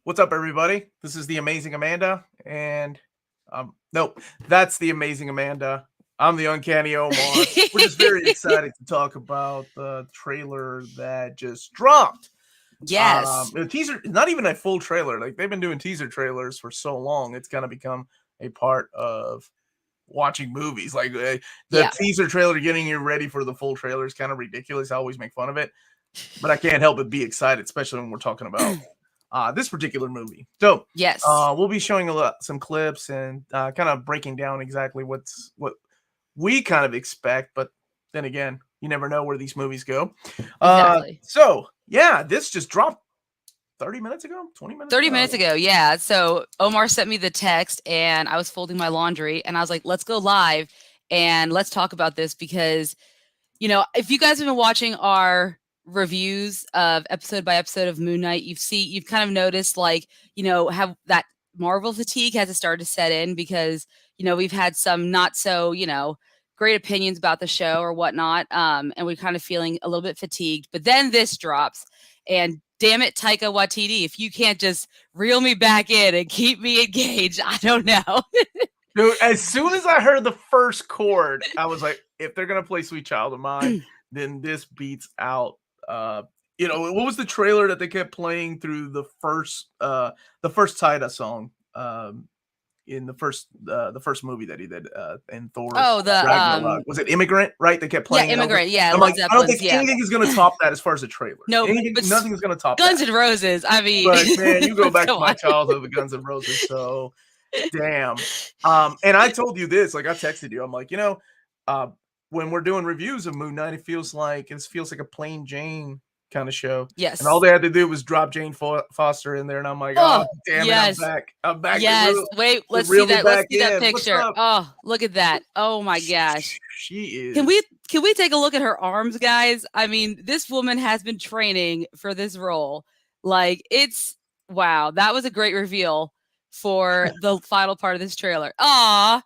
What's up, everybody? This is the Amazing Amanda, and nope, that's the Amazing Amanda. I'm the Uncanny Omar. We're just very excited to talk about the trailer that just dropped. Yes, The teaser, not even a full trailer. Like they've been doing teaser trailers for so long, it's kind of become a part of watching movies. Like the yeah. teaser trailer getting you ready for the full trailer is kind of ridiculous. I always make fun of it, but I can't help but be excited, especially when we're talking about this particular movie. So Yes, we'll be showing some clips and kind of breaking down exactly what we kind of expect. But then again, you never know where these movies go. exactly. So yeah, this just dropped 30 minutes ago, 20 minutes 30 ago. I don't minutes know. ago, yeah. So Omar sent me the text and I was folding my laundry and I was like, let's go live and let's talk about this because, if you guys have been watching our reviews of episode by episode of Moon Knight, you've kind of noticed have that Marvel fatigue has started to set in because, we've had some not so, great opinions about the show or whatnot. And we're kind of feeling a little bit fatigued. But then this drops and damn it, Taika Waititi, if you can't just reel me back in and keep me engaged, I don't know. Dude, as soon as I heard the first chord, I was like, if they're gonna play Sweet Child of Mine, then this beats out what was the trailer that they kept playing through the first Taika song in the first movie that he did in Thor Oh, the Ragnarok? Was it Immigrant, right? They kept yeah, playing it over. Immigrant, yeah, I'm Led like, I don't think Zeppelin's, yeah. anything is gonna top that as far as a trailer. No, Anything, but nothing is gonna top Guns that. N' Roses, I mean, But man, you go back to come my on. childhood with Guns N' Roses, so damn. And I told you this, like I texted you. I'm like, uh, when we're doing reviews of Moon Knight, it feels like a plain Jane kind of show. And all Yes. they had to do was drop Jane Foster in there, and I'm like, oh Oh, damn it, I'm yes. back. I'm back. They Yes. reel, Wait, they let's see reel me that. Let's back see that in. What's picture. up? Oh, look at that. Oh my gosh. She Can is. we can we take a look at her arms, guys? I mean, this woman has been training for this role. Like it's wow, that was a great reveal for the final part of this trailer. Aw,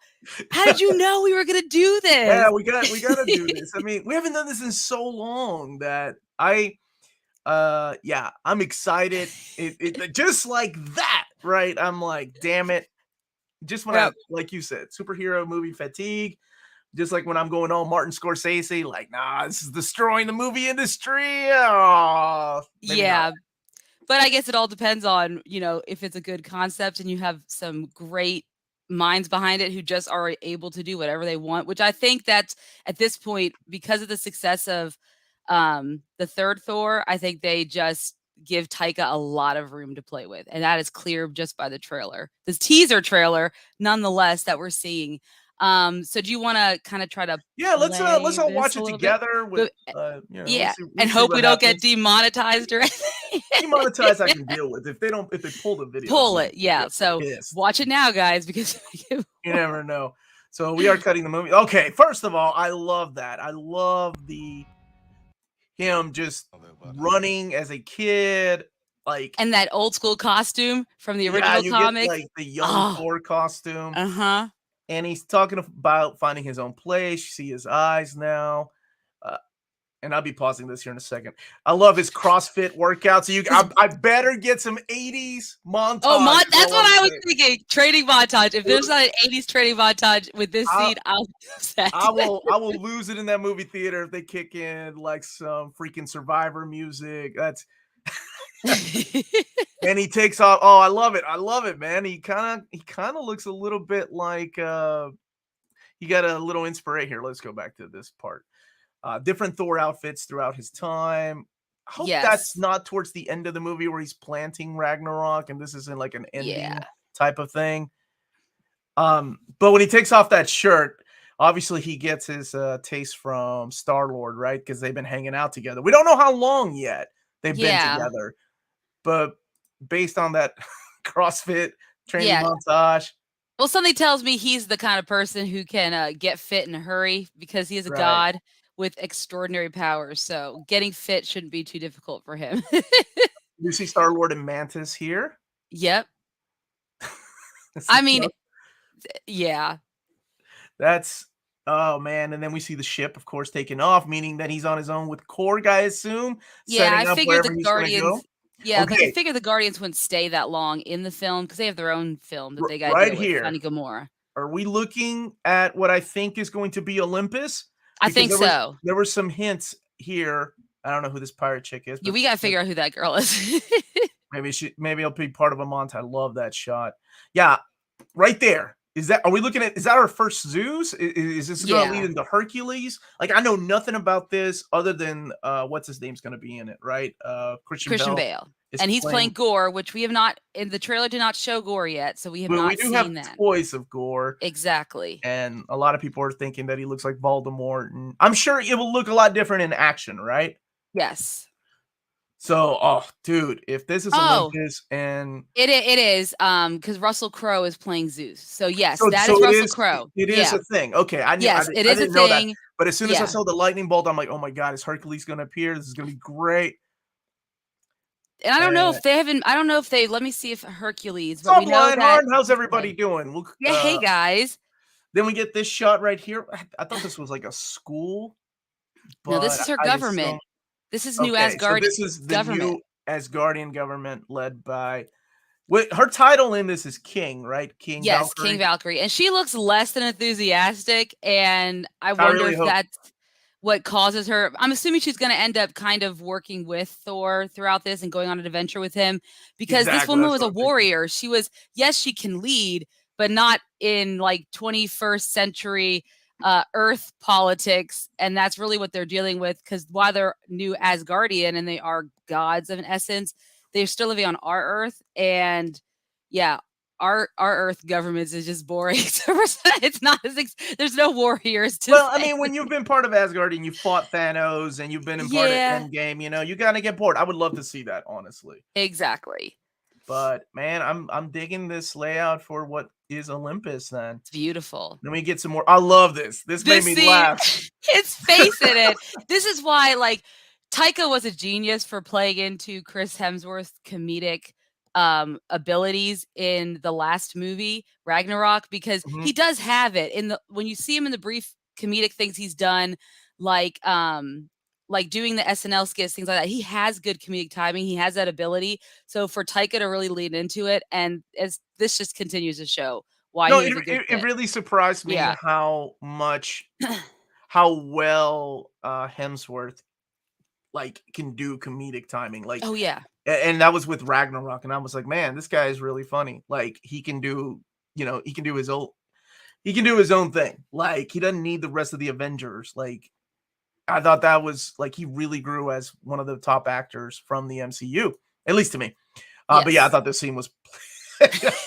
how did you know we were gonna do Yeah, this? we gotta do this. I mean, we haven't done this in so long that yeah, I'm excited. It just like that, right? I'm like, damn it. Just when I, Yep. like you said, superhero movie fatigue, just like when I'm going all Martin Scorsese, like, nah, this is destroying the movie industry. Oh, maybe not. Yeah. But I guess it all depends on, if it's a good concept and you have some great minds behind it who just are able to do whatever they want, which I think that at this point, because of the success of the third Thor, I think they just give Taika a lot of room to play with. And that is clear just by the trailer. This teaser trailer, nonetheless, that we're seeing. So do you want to kind of try to Yeah, let's play all this watch a it little bit? together with Go- we'll Yeah. see we'll And see hope we what don't get happens. demonetized or anything. Demonetized I can deal with. If they pull the video, I'm Pull gonna it, yeah. be So pissed. watch it now, guys, because You never know. So we are cutting the movie. Okay, first of all, I love that. I love the him just running as a kid. Like, and that old school costume from the yeah, original you get comics. like the young Oh, Thor costume, uh-huh. and he's talking about finding his own place. You see his eyes now. Uh, and I'll be pausing this here in a second. I love his CrossFit workout. So His I better get some 80s oh, montage. Is that's all what I'm I was saying. thinking. Training montage. If there's not an 80s training montage with this I, scene, I'll be upset. I will lose it in that movie theater if they kick in like some freaking Survivor music. That's and he takes off. Oh, I love it. I love it, man. He kind of looks a little bit like he got a little inspiration here. Let's go back to this part. Different Thor outfits throughout his time. I hope that's Yes. not towards the end of the movie where he's planting Ragnarok and this isn't like an Yeah. ending type of thing. But when he takes off that shirt, obviously he gets his taste from Star-Lord, right? Because they've been hanging out together. We don't know how long yet they've been Yeah. together, but based on that CrossFit training Yeah. montage, Well, something tells me he's the kind of person who can get fit in a hurry because he is a right? god with extraordinary powers. So getting fit shouldn't be too difficult for him. You see Star-Lord and Mantis here. Yep. This I is mean, tough. yeah. That's oh man, and then we see the ship, of course, taking off, meaning that he's on his own with Korg, I assume, Yeah, I setting up figured the wherever he's gonna Guardians go. Yeah, like I Okay, figure the Guardians wouldn't stay that long in the film because they have their own film that they got to right deal with, here. Finding Gamora. Are we looking at what I think is going to be Olympus? I Because think so. there were some hints here. I don't know who this pirate chick is, Yeah, but we got to figure out who that girl is. maybe it'll be part of a montage. I love that shot. Yeah, right there. Are we looking at, is that our first Zeus? Is this going to lead Yeah, into Hercules? Like, I know nothing about this other than what's his name's going to be in it, right? Christian Christian Bell Bale. is And he's playing playing. Gore, which we have not in the trailer did not show Gore yet, so we have Well, we not do have seen that. toys of Gore, Exactly. and a lot of people are thinking that he looks like Voldemort, and I'm sure it will look a lot different in action, right? Yes. So, oh, dude, if this is Oh, Olympus and it is because Russell Crowe is playing Zeus. So yes, so that so is it Russell is Crowe. it is Yeah. a thing. Okay, Yes, it I is a didn't know that. thing. But as soon as I Yeah. saw the lightning bolt, I'm like, "Oh my god, is Hercules gonna appear? This is gonna be great." And I don't know Uh, if they haven't I don't know if they let me see if Hercules, what's but we up, know that Lionheart? How's he's everybody playing. doing? Look, Yeah, hey guys. then we get this shot right here. I thought this was like a school, No, this but is her I assume government. This is new okay, so Asgardian this is the government. new Asgardian government led by wait, her title in this is King, right? King Yes, King Valkyrie. Valkyrie, and she looks less than enthusiastic, and I I wonder really if hope that's what causes her. I'm assuming she's gonna end up kind of working with Thor throughout this and going on an adventure with him because this exactly, woman that's was what a I'm thinking. warrior. She was yes, she can lead, but not in like 21st century Earth politics, and that's really what they're dealing with. Because while they're new Asgardian and they are gods of an essence, they're still living on our Earth, and yeah, our Earth governments is just boring. It's not as there's no warriors to Well, I say. mean, when you've been part of Asgard and you fought Thanos and you've been in part of Yeah, Endgame, you gotta get bored. I would love to see that, honestly. exactly. But man, I'm digging this layout for what is Olympus then. It's beautiful. Let me get some more. I love this. This made This me scene, laugh. his face in it. This is why, like, Taika was a genius for playing into Chris Hemsworth's comedic abilities in the last movie, Ragnarok, because Mhm. he does have it in the when you see him in the brief comedic things he's done, like doing the SNL skits, things like that. He has good comedic timing. He has that ability. So for Taika to really lean into it, and as this just continues to show why No, he was a good it fit. really surprised me Yeah. how well Hemsworth like can do comedic timing. Like Oh yeah. and that was with Ragnarok, and I was like, man, this guy is really funny. Like he can do, he can do his own thing. Like he doesn't need the rest of the Avengers. Like I thought that was like he really grew as one of the top actors from the MCU, at least to me. But yeah, I Yes. thought this scene was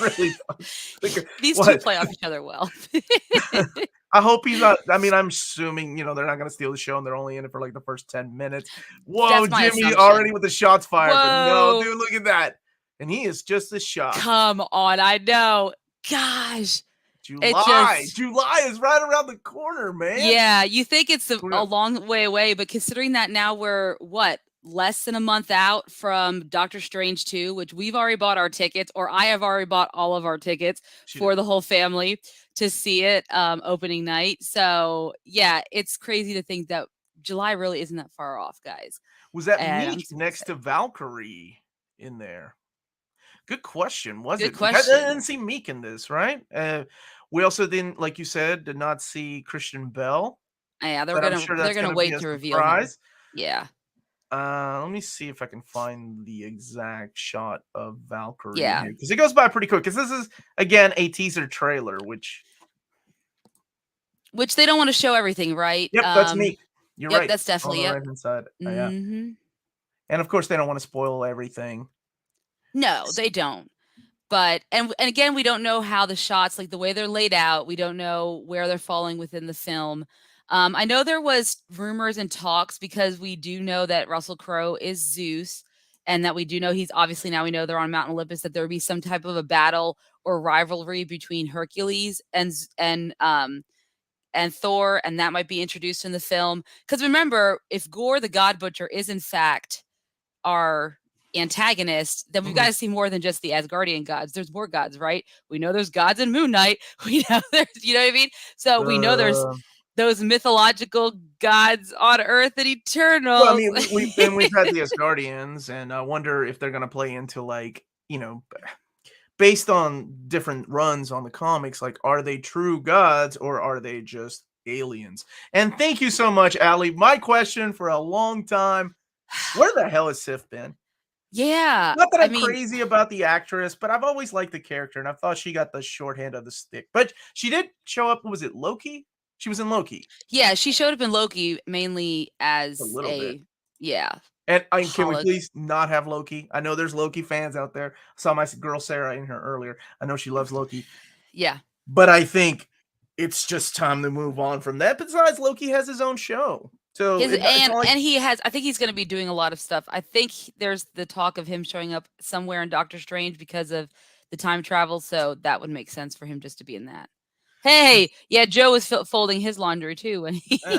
really fun. Like, These 2 what? play off each other well. I hope he's not. I mean, I'm assuming they're not going to steal the show, and they're only in it for like the first 10 minutes. Whoa, That's my Jimmy already assumption. with the shots fired, but no, Whoa. dude, look at that, and he is just as shocked. Come on, I know. Gosh. It just July is right around the corner, man. yeah, you think it's We're a gonna- long way away, but considering that now we're what? Less than a month out from Doctor Strange 2, which we've already bought our tickets, or I have already bought all of our tickets She for did. the whole family to see it opening night. So yeah, it's crazy to think that July really isn't that far off, guys. Was that And I'm Meek super next to excited. Valkyrie in there? Good question. Was Good it? I question. didn't see Meek in this, right? We also didn't, like you said, did not see Christian Bell, Yeah, but I'm sure they're that's gonna going to be wait a to reveal him. surprise. Yeah. Let me see if I can find the exact shot of Valkyrie Yeah. here because it goes by pretty quick. Because this is again a teaser trailer, which Which they don't want to show everything, right? yep, that's Meek. You're Yep, right that's on definitely the yep. right hand side. Yeah, Hmm. and of course they don't want to spoil everything. No, they don't. But and again, we don't know how the shots, like the way they're laid out, we don't know where they're falling within the film. I know there was rumors and talks because we do know that Russell Crowe is Zeus, and that we do know he's obviously now we know they're on Mount Olympus that there would be some type of a battle or rivalry between Hercules and Thor, and that might be introduced in the film. Because remember, if Gore the God Butcher is in fact our antagonist, then we've got Mhm. to see more than just the Asgardian gods. There's more gods, right? We know there's gods in Moon Knight. We know there's, you know what I mean? So we know there's Uh, those mythological gods on Earth and Well, I Eternals. mean, we've had the Asgardians, and I wonder if they're gonna play into like, based on different runs on the comics, like, are they true gods or are they just aliens? And thank you so much, Allie. My question for a long time: where the hell has Sif been? Yeah, Not that I I'm mean, crazy about the actress, but I've always liked the character, and I thought she got the shorthand of the stick. But she did show up. What was it, Loki? She was in Loki yeah, she showed up in Loki mainly a as little bit. a yeah, And can we holo please not have Loki? I know there's Loki fans out there. I saw my girl Sarah in here earlier. I know she loves Loki, yeah. but I think it's just time to move on from that. Besides, Loki has his own show, so His it's not like and he has I think he's gonna be doing a lot of stuff. I think there's the talk of him showing up somewhere in Doctor Strange because of the time travel, so that would make sense for him just to be in that. Hey, yeah, Joe was folding his laundry too when he eh.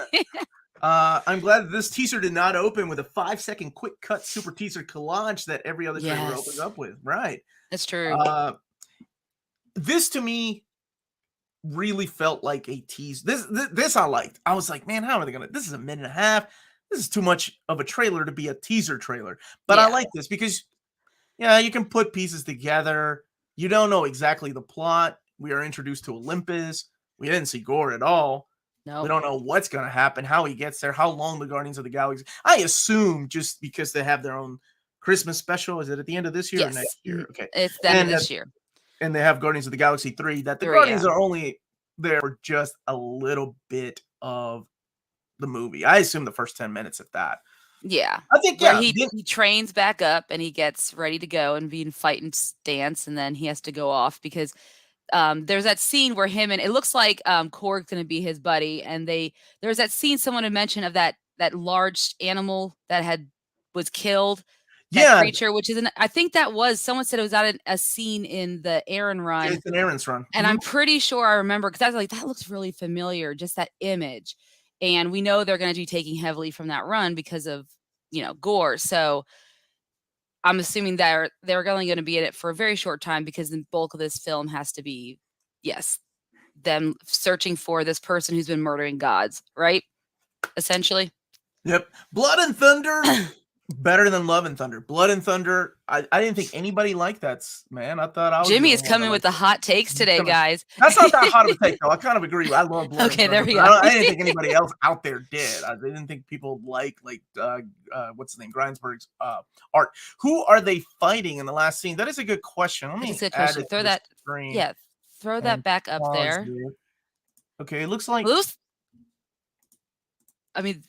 I'm glad that this teaser did not open with a 5-second quick cut super teaser collage that every other trailer opens Yes, up with. Right. that's true. Uh, this to me really felt like a tease. This I liked. I was like, man, how are they gonna? This is a minute and a half. This is too much of a trailer to be a teaser trailer. But I Yeah. like this because yeah, you can put pieces together. You don't know exactly the plot. We are introduced to Olympus. We didn't see Gore at all. We No. don't know what's going to happen, how he gets there, how long the Guardians of the Galaxy. I assume just because they have their own Christmas special. Is it at the end of this year or Yes. next year? Okay. It's the end of And this year. and they have Guardians of the Galaxy 3 that the 3, Guardians yeah. are only there for just a little bit of the movie. I assume the first 10 minutes of that. Yeah. I think Where yeah, he trains back up and he gets ready to go and be in fight and stance, and then he has to go off because there's that scene where him and it looks like Korg's gonna be his buddy, and there's that scene someone had mentioned of that large animal that was killed, that yeah, creature, which is I think that was someone said it was out a scene in the Aaron run, Jason Aaron's run. and I'm pretty sure I remember because I was like, that looks really familiar, just that image. And we know they're gonna be taking heavily from that run because of Gore. So I'm assuming they're only going to be in it for a very short time because the bulk of this film has to be, yes, them searching for this person who's been murdering gods, right? Essentially. Yep. Blood and Thunder, better than Love and Thunder. Blood and Thunder, I didn't think anybody liked that, man. I thought I was the Jimmy only is one that coming with liked the it. hot takes He's today, coming. guys. That's not that hot of a take, though. I kind of agree. I love Blood Okay, and there Thunder, we but go. I didn't think anybody else out there did. I didn't think people like what's his name, Greinsberg's art. Who are they fighting in the last scene? That is a good question. Let That is me a good add question. it Throw to the that, screen yeah, throw that and back up pause there. it. Okay, it looks like Those, I mean, is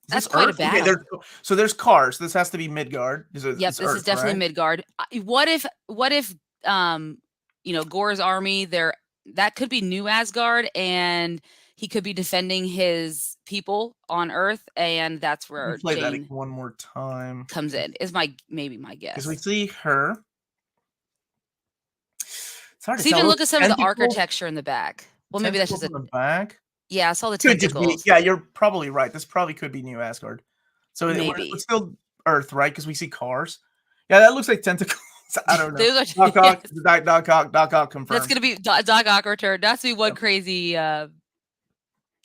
that's this quite a Earth? Okay, battle. there's cars. This has to be Midgard. Yep, It's this is Earth, definitely right? Midgard. What if Gore's army there, that could be New Asgard, and he could be defending his people on Earth, and that's Let me where play that Jane one more time comes in. Is maybe my because we guess. see her. It's hard to So tell. even Those look at some of the architecture in the back. Well, maybe that's tentacles just on the back yeah, I saw the could just be. tentacles. Yeah, you're probably right. This probably could be New Asgard. So it's Maybe. still Earth, right? Because we see cars. Yeah, that looks like tentacles. I don't know. Those are Doc Ock, yes. Doc Ock That's confirms. gonna be Doc Ock return. That's be one Yep. crazy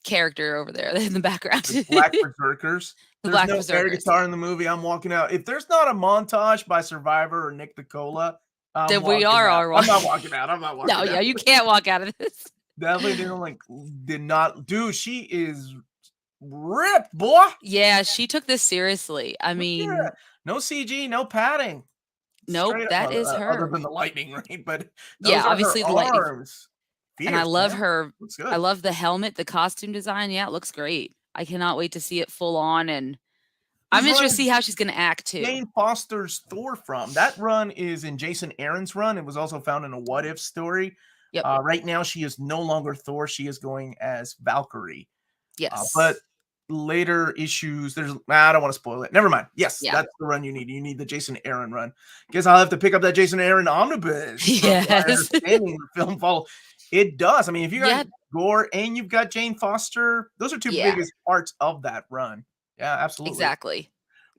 character over there in the background. The Black Berserkers. The There's Black no air Berserkers. guitar in the movie. I'm walking out. If there's not a montage by Survivor or Nick Nicola, I'm Then we walking out. are I'm not walking out. I'm not walking No, out. yeah, you can't walk out of this. Definitely did not. Dude, she is ripped, boy. Yeah, she took this seriously. I Look at mean, that. No CG, no padding. nope, Straight up, that is other her. than the lightning, right? But Yeah, those are her obviously the lightning. arms. And I Fierce, love man. her. Looks I good. love the helmet, the costume design. Yeah, it looks great. I cannot wait to see it full on, and I'm Whose interested run to see how she's going to act too. Jane Foster's Thor from? That run is in Jason Aaron's run. It was also found in a What If story. Yep. Right now, she is no longer Thor. She is going as Valkyrie. Yes. But later issues, I don't want to spoil it. Never mind. Yes, Yeah. that's the run you need. You need the Jason Aaron run. Guess I'll have to pick up that Jason Aaron omnibus. Yes. Understanding the film follow. It does. I mean, if you got Yeah. Gore and you've got Jane Foster, those are two Yeah. biggest parts of that run. Yeah, absolutely. Exactly.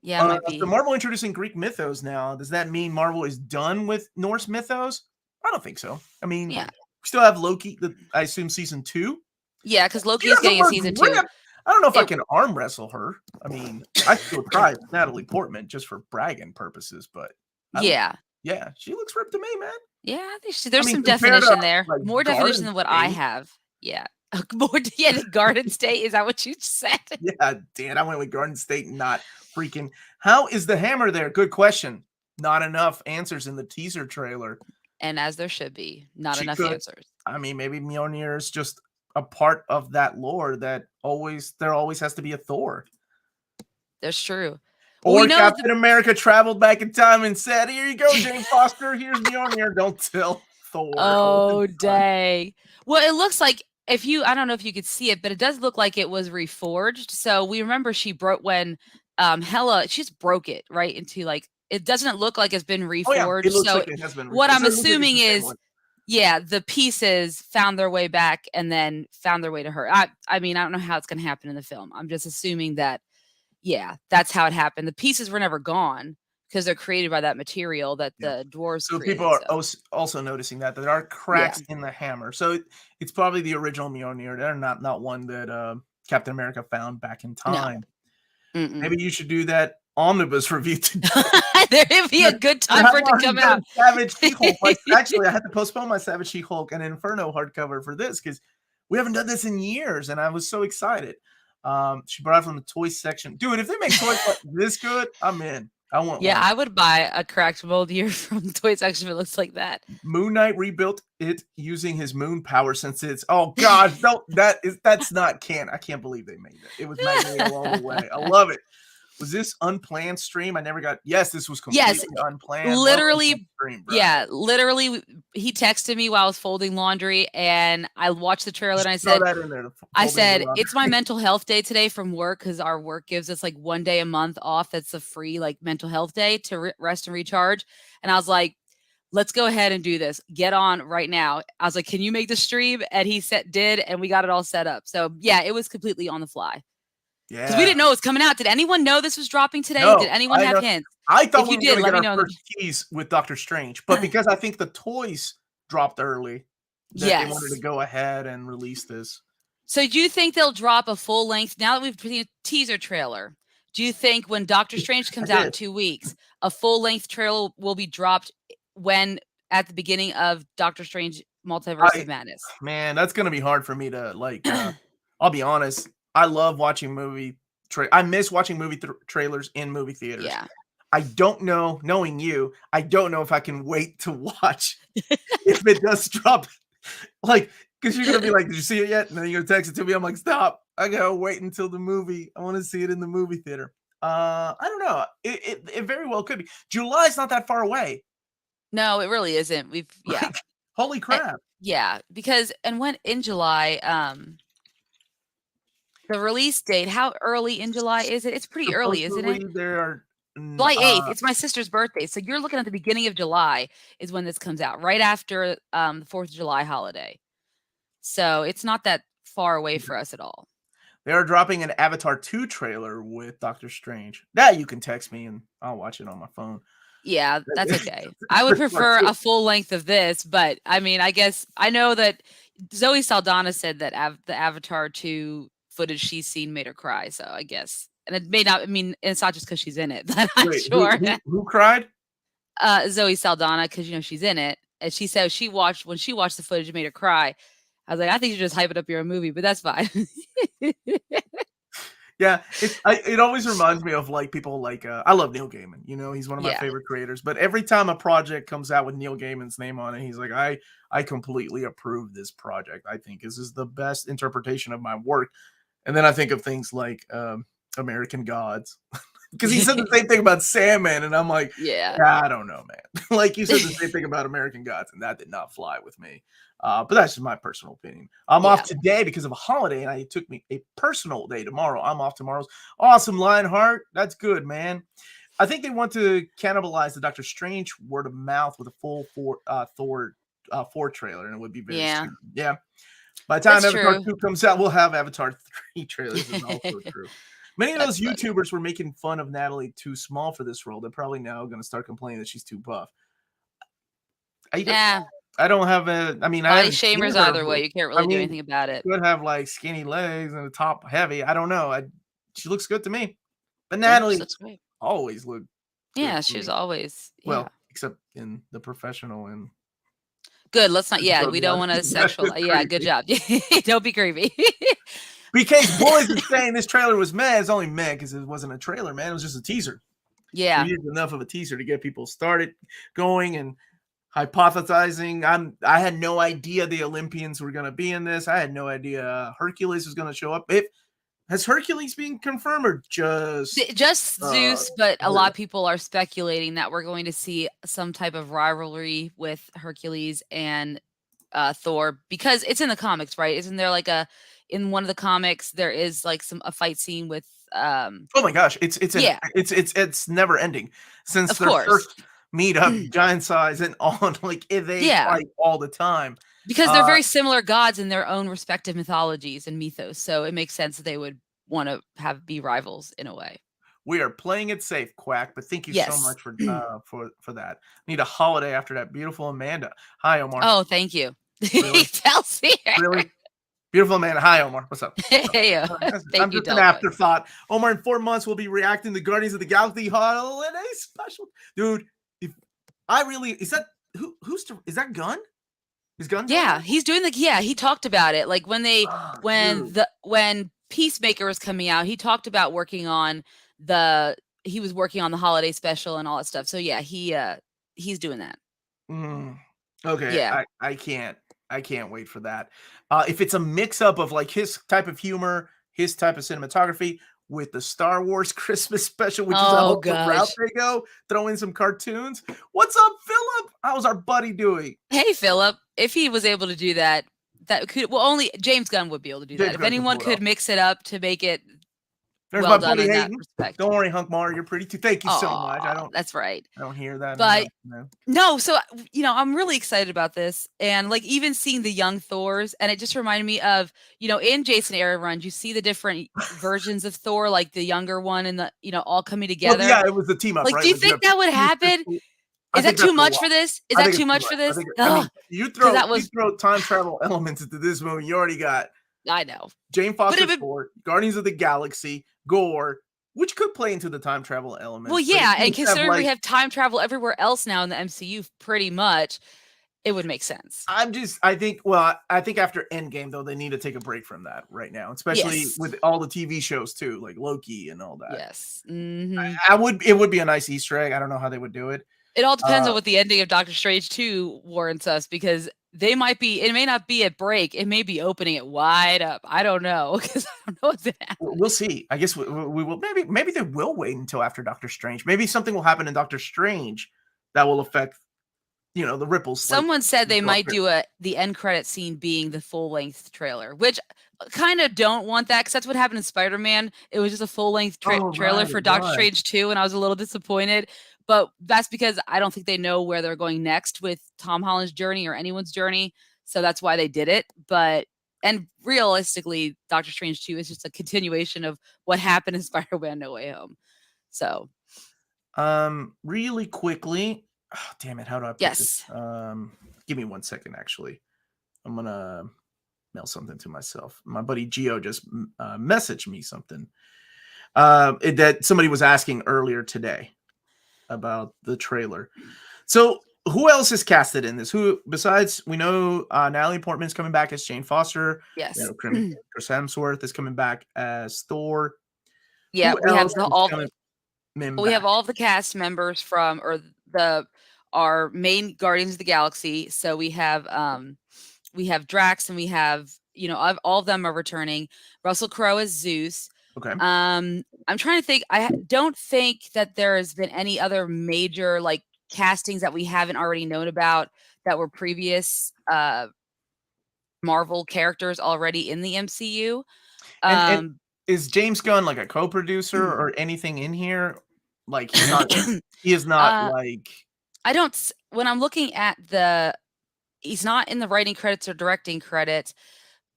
Yeah, it might be. So Marvel introducing Greek mythos now. Does that mean Marvel is done with Norse mythos? I don't think so. I mean, Yeah. we still have Loki, I assume season 2. Yeah, because Loki She is doesn't getting a look season 2. ripped. I don't know if I It can arm wrestle her. I mean, I still try with Natalie Portman just for bragging purposes, but I don't. yeah. Yeah, she looks ripped to me, man. Yeah, I think I there's mean, some compared to definition there. like More definition Garden than what I State, have. Yeah. More yeah, the Garden State, is that what you said? yeah, Dan, I went with Garden State, not freaking. How is the hammer there? Good question. Not enough answers in the teaser trailer. And as there should be, not She enough could. answers. I mean, maybe Mjolnir is just a part of that lore that there always has to be a Thor. That's true. Well, we Or know the Captain America traveled back in time and said, "Here you go, Jane Foster. Here's Mjolnir. Don't tell Thor." Oh, oh, it's fun. dang. Well, it looks like I don't know if you could see it, but it does look like it was reforged. So we remember she broke when Hela, she just broke it right into like it doesn't look like it's been Oh yeah, reforged. it looks So like it has been what reforged. I'm So it looks like it's assuming the same is one. yeah, the pieces found their way back and then found their way to her. I mean, I don't know how it's going to happen in the film. I'm just assuming that yeah, that's how it happened. The pieces were never gone because they're created by that material that Yeah. the dwarves So people created. are So also noticing that there are yeah, cracks in the hammer. So it's probably the original Mjolnir. They're not one that Captain America found back in no. time. Mm-mm. Maybe you should do that omnibus review today. There'd be a good time for it to come out. Savage She-Hulk. Actually, I had to postpone my Savage She-Hulk and Inferno hardcover for this because we haven't done this in years, and I was so excited. She brought it from the toy section. Dude, if they make toys like this good, I'm in. I want Yeah, one. I would buy a cracked mold here from the toy section if it looks like that. Moon Knight rebuilt it using his moon power since it's oh gosh, no, that's not I can't believe they made it. It was Magneto all the way. I love it. Was this unplanned stream? I never got yes, this was completely Yes, unplanned. literally. Stream, bro. Yeah, literally. He texted me while I was folding laundry, and I watched the trailer, and I Throw said, that in there. "It's my mental health day today from work because our work gives us like one day a month off. That's a free like mental health day to rest and recharge." And I was like, "Let's go ahead and do this. Get on right now." I was like, "Can you make the stream?" And he did, and we got it all set up. So yeah, it was completely on the fly. Because we didn't know it was coming out. Did anyone know this was dropping today? No, Did anyone have hints? I thought If we you were did, going to let get me our know. first tease with Doctor Strange, but because I think the toys dropped early, that they wanted to go ahead and release this. So do you think they'll drop a full length now that we've seen a teaser trailer? Do you think when Doctor Strange comes out in 2 weeks, a full length trailer will be dropped when at the beginning of Doctor Strange Multiverse of Madness? Man, that's going to be hard for me to like. I'll be honest. I love watching I miss watching movie trailers in movie theaters. Yeah. I don't know, knowing you, I don't know if I can wait to watch if it does drop. Like, because you're going to be like, did you see it yet? And then you're going to text it to me. I'm like, stop. I got to wait until the movie. I want to see it in the movie theater. I don't know. It very well could be. July's not that far away. No, it really isn't. Yeah. Like, holy crap. Yeah, because when in July, the release date, how early in July is it? It's pretty early, isn't it? There are July 8th. It's my sister's birthday. So you're looking at the beginning of July is when this comes out, right after the 4th of July holiday. So it's not that far away for us at all. They are dropping an Avatar 2 trailer with Doctor Strange. That you can text me and I'll watch it on my phone. Yeah, that's okay. I would prefer a full length of this, but I mean, I guess I know that Zoe Saldana said that the Avatar 2 footage she's seen made her cry. So I guess, and it may not. I mean, it's not just because she's in it. But I'm sure. Who cried? Zoe Saldana, because she's in it, and she said when she watched the footage, it made her cry. I was like, I think you just hype it up your own movie, but that's fine. Yeah, it always reminds me of like people like I love Neil Gaiman. He's one of my favorite creators. But every time a project comes out with Neil Gaiman's name on it, he's like, I completely approve this project. I think this is the best interpretation of my work. And then I think of things like American Gods. Because he said the same thing about Sandman, and I'm like, yeah, I don't know, man. Like you said the same thing about American Gods, and that did not fly with me. But that's just my personal opinion. I'm off today because of a holiday, and it took me a personal day tomorrow. I'm off tomorrow. Awesome, Lionheart. That's good, man. I think they want to cannibalize the Doctor Strange word of mouth with a full Thor 4 trailer, and it would be very soon. Yeah. By the time Avatar 2 comes out, we'll have Avatar 3 trailers. Is also true. Many of those YouTubers were making fun of Natalie too small for this role. They're probably now going to start complaining that she's too buff. I don't have a. I mean, I Body haven't seen shamers her, either but way. You can't I really do mean, anything about it. could have like skinny legs and a top heavy. I don't know. She looks good to me. But Yeah, she Natalie looks great. always looked good Yeah, to she was me. always Well, yeah. except in the professional and Good, let's not yeah, episode we don't one. wanna That was sexual yeah, good crazy. job. Don't be creepy. BK's boys are saying this trailer was meh. It's only meh because it wasn't a trailer, man. It was just a teaser. We Yeah. used enough of a teaser to get people started going and hypothesizing. I had no idea the Olympians were gonna be in this. I had no idea Hercules was gonna show up. If has Hercules been confirmed or just Just Zeus, but a lot Hera? of people are speculating that we're going to see some type of rivalry with Hercules and Thor because it's in the comics, right? Isn't there like a in one of the comics there is like a fight scene with Oh my gosh, yeah, it's never ending since of their course. first meetup, giant size and on like they Yeah, fight all the time. because they're Uh, very similar gods in their own respective mythologies and mythos, so it makes sense that they would want to have be rivals in a way. we are playing it safe, Quack, but thank you so Yes. much for that. Need a holiday after that. Beautiful Amanda. Hi, Omar. Oh, thank you. Really? Telsier. Really? Beautiful Amanda. Hi, Omar. What's up? What's up? Hey, I'm thank you, just an Delta. afterthought. Omar, in 4 months, we'll be reacting to Guardians of the Galaxy holiday special. Dude, if I really is that is that Gunn? Is Gunn doing Yeah, that? he's doing yeah, he talked about it. Like Oh, dude. when Peacemaker was coming out, he talked about working on he was working on the holiday special and all that stuff. So yeah, he's doing that. Mm, okay, Yeah. I can't wait for that. If it's a mix up of like his type of humor, his type of cinematography with the Star Wars Christmas special, which is a Oh whole the route gosh. they go, throw in some cartoons. What's up, Philip? How's our buddy doing? Hey Philip, if he was able to do that, that could well only James Gunn would be able to do that. James If Gunn can anyone pull it could off. mix it up to make it There's well my done buddy in that Hayden. respect. Don't worry, Hunk Mar, you're pretty too. Thank you so much. Oh, that's right. I don't hear that But enough, man. no, so I'm really excited about this, and like even seeing the young Thors, and it just reminded me of in Jason Aaron runs, you see the different versions of Thor, like the younger one and the all coming Well, together. yeah, it was the team up, Like, right? do you With think the that would future happen? I Is that think that's too a much lot. for this? Is I that think too it's too much much. for this? I mean, Ugh, because that you was throw time travel elements into this movie, you already got I know, Jane but Foster's Thor, Guardians of the Galaxy, Gore, which could play into the time travel well, elements, but if yeah, you and just have considering we like have time travel everywhere else now in the MCU, pretty much, it would make sense. I think after Endgame though, they need to take a break from that right now, especially Yes, with all the TV shows too, like Loki and all that. yes. Hmm. It would be a nice Easter egg. I don't know how they would do it. It all depends Uh, on what the ending of Doctor Strange 2 warrants us because it may not be a break. It may be opening it wide up. I don't know because I don't know what's going to happen. we'll see. I guess we will. Maybe they will wait until after Doctor Strange. Maybe something will happen in Doctor Strange that will affect the ripples like Someone said they go up might here. do the end credit scene being the full length trailer, which kind of don't want that because that's what happened in Spider-Man. It was just a full length Oh trailer right, for it Doctor was. Strange 2, and I was a little disappointed. But that's because I don't think they know where they're going next with Tom Holland's journey or anyone's journey. So that's why they did it. And realistically, Doctor Strange 2 is just a continuation of what happened in Spider-Man No Way Home. So Really quickly. Oh, damn it! How do I put this? yes. Give me 1 second. Actually, I'm gonna mail something to myself. My buddy Gio just messaged me something that somebody was asking earlier today about the trailer. So, who else is casted in this? Who besides we know Natalie Portman's coming back as Jane Foster. Yes. Chris Hemsworth is coming back as Thor. Yeah, Who we have else is coming we have back? all of the cast members from or the our main Guardians of the Galaxy. So we have Drax and we have all of them are returning. Russell Crowe as Zeus. Okay. I'm trying to think. Don't think that there has been any other major like castings that we haven't already known about that were previous Marvel characters already in the MCU. And Um, is James Gunn like a co-producer or anything in here? Like he's not. He is not uh, like. I don't. When I'm looking at he's not in the writing credits or directing credits,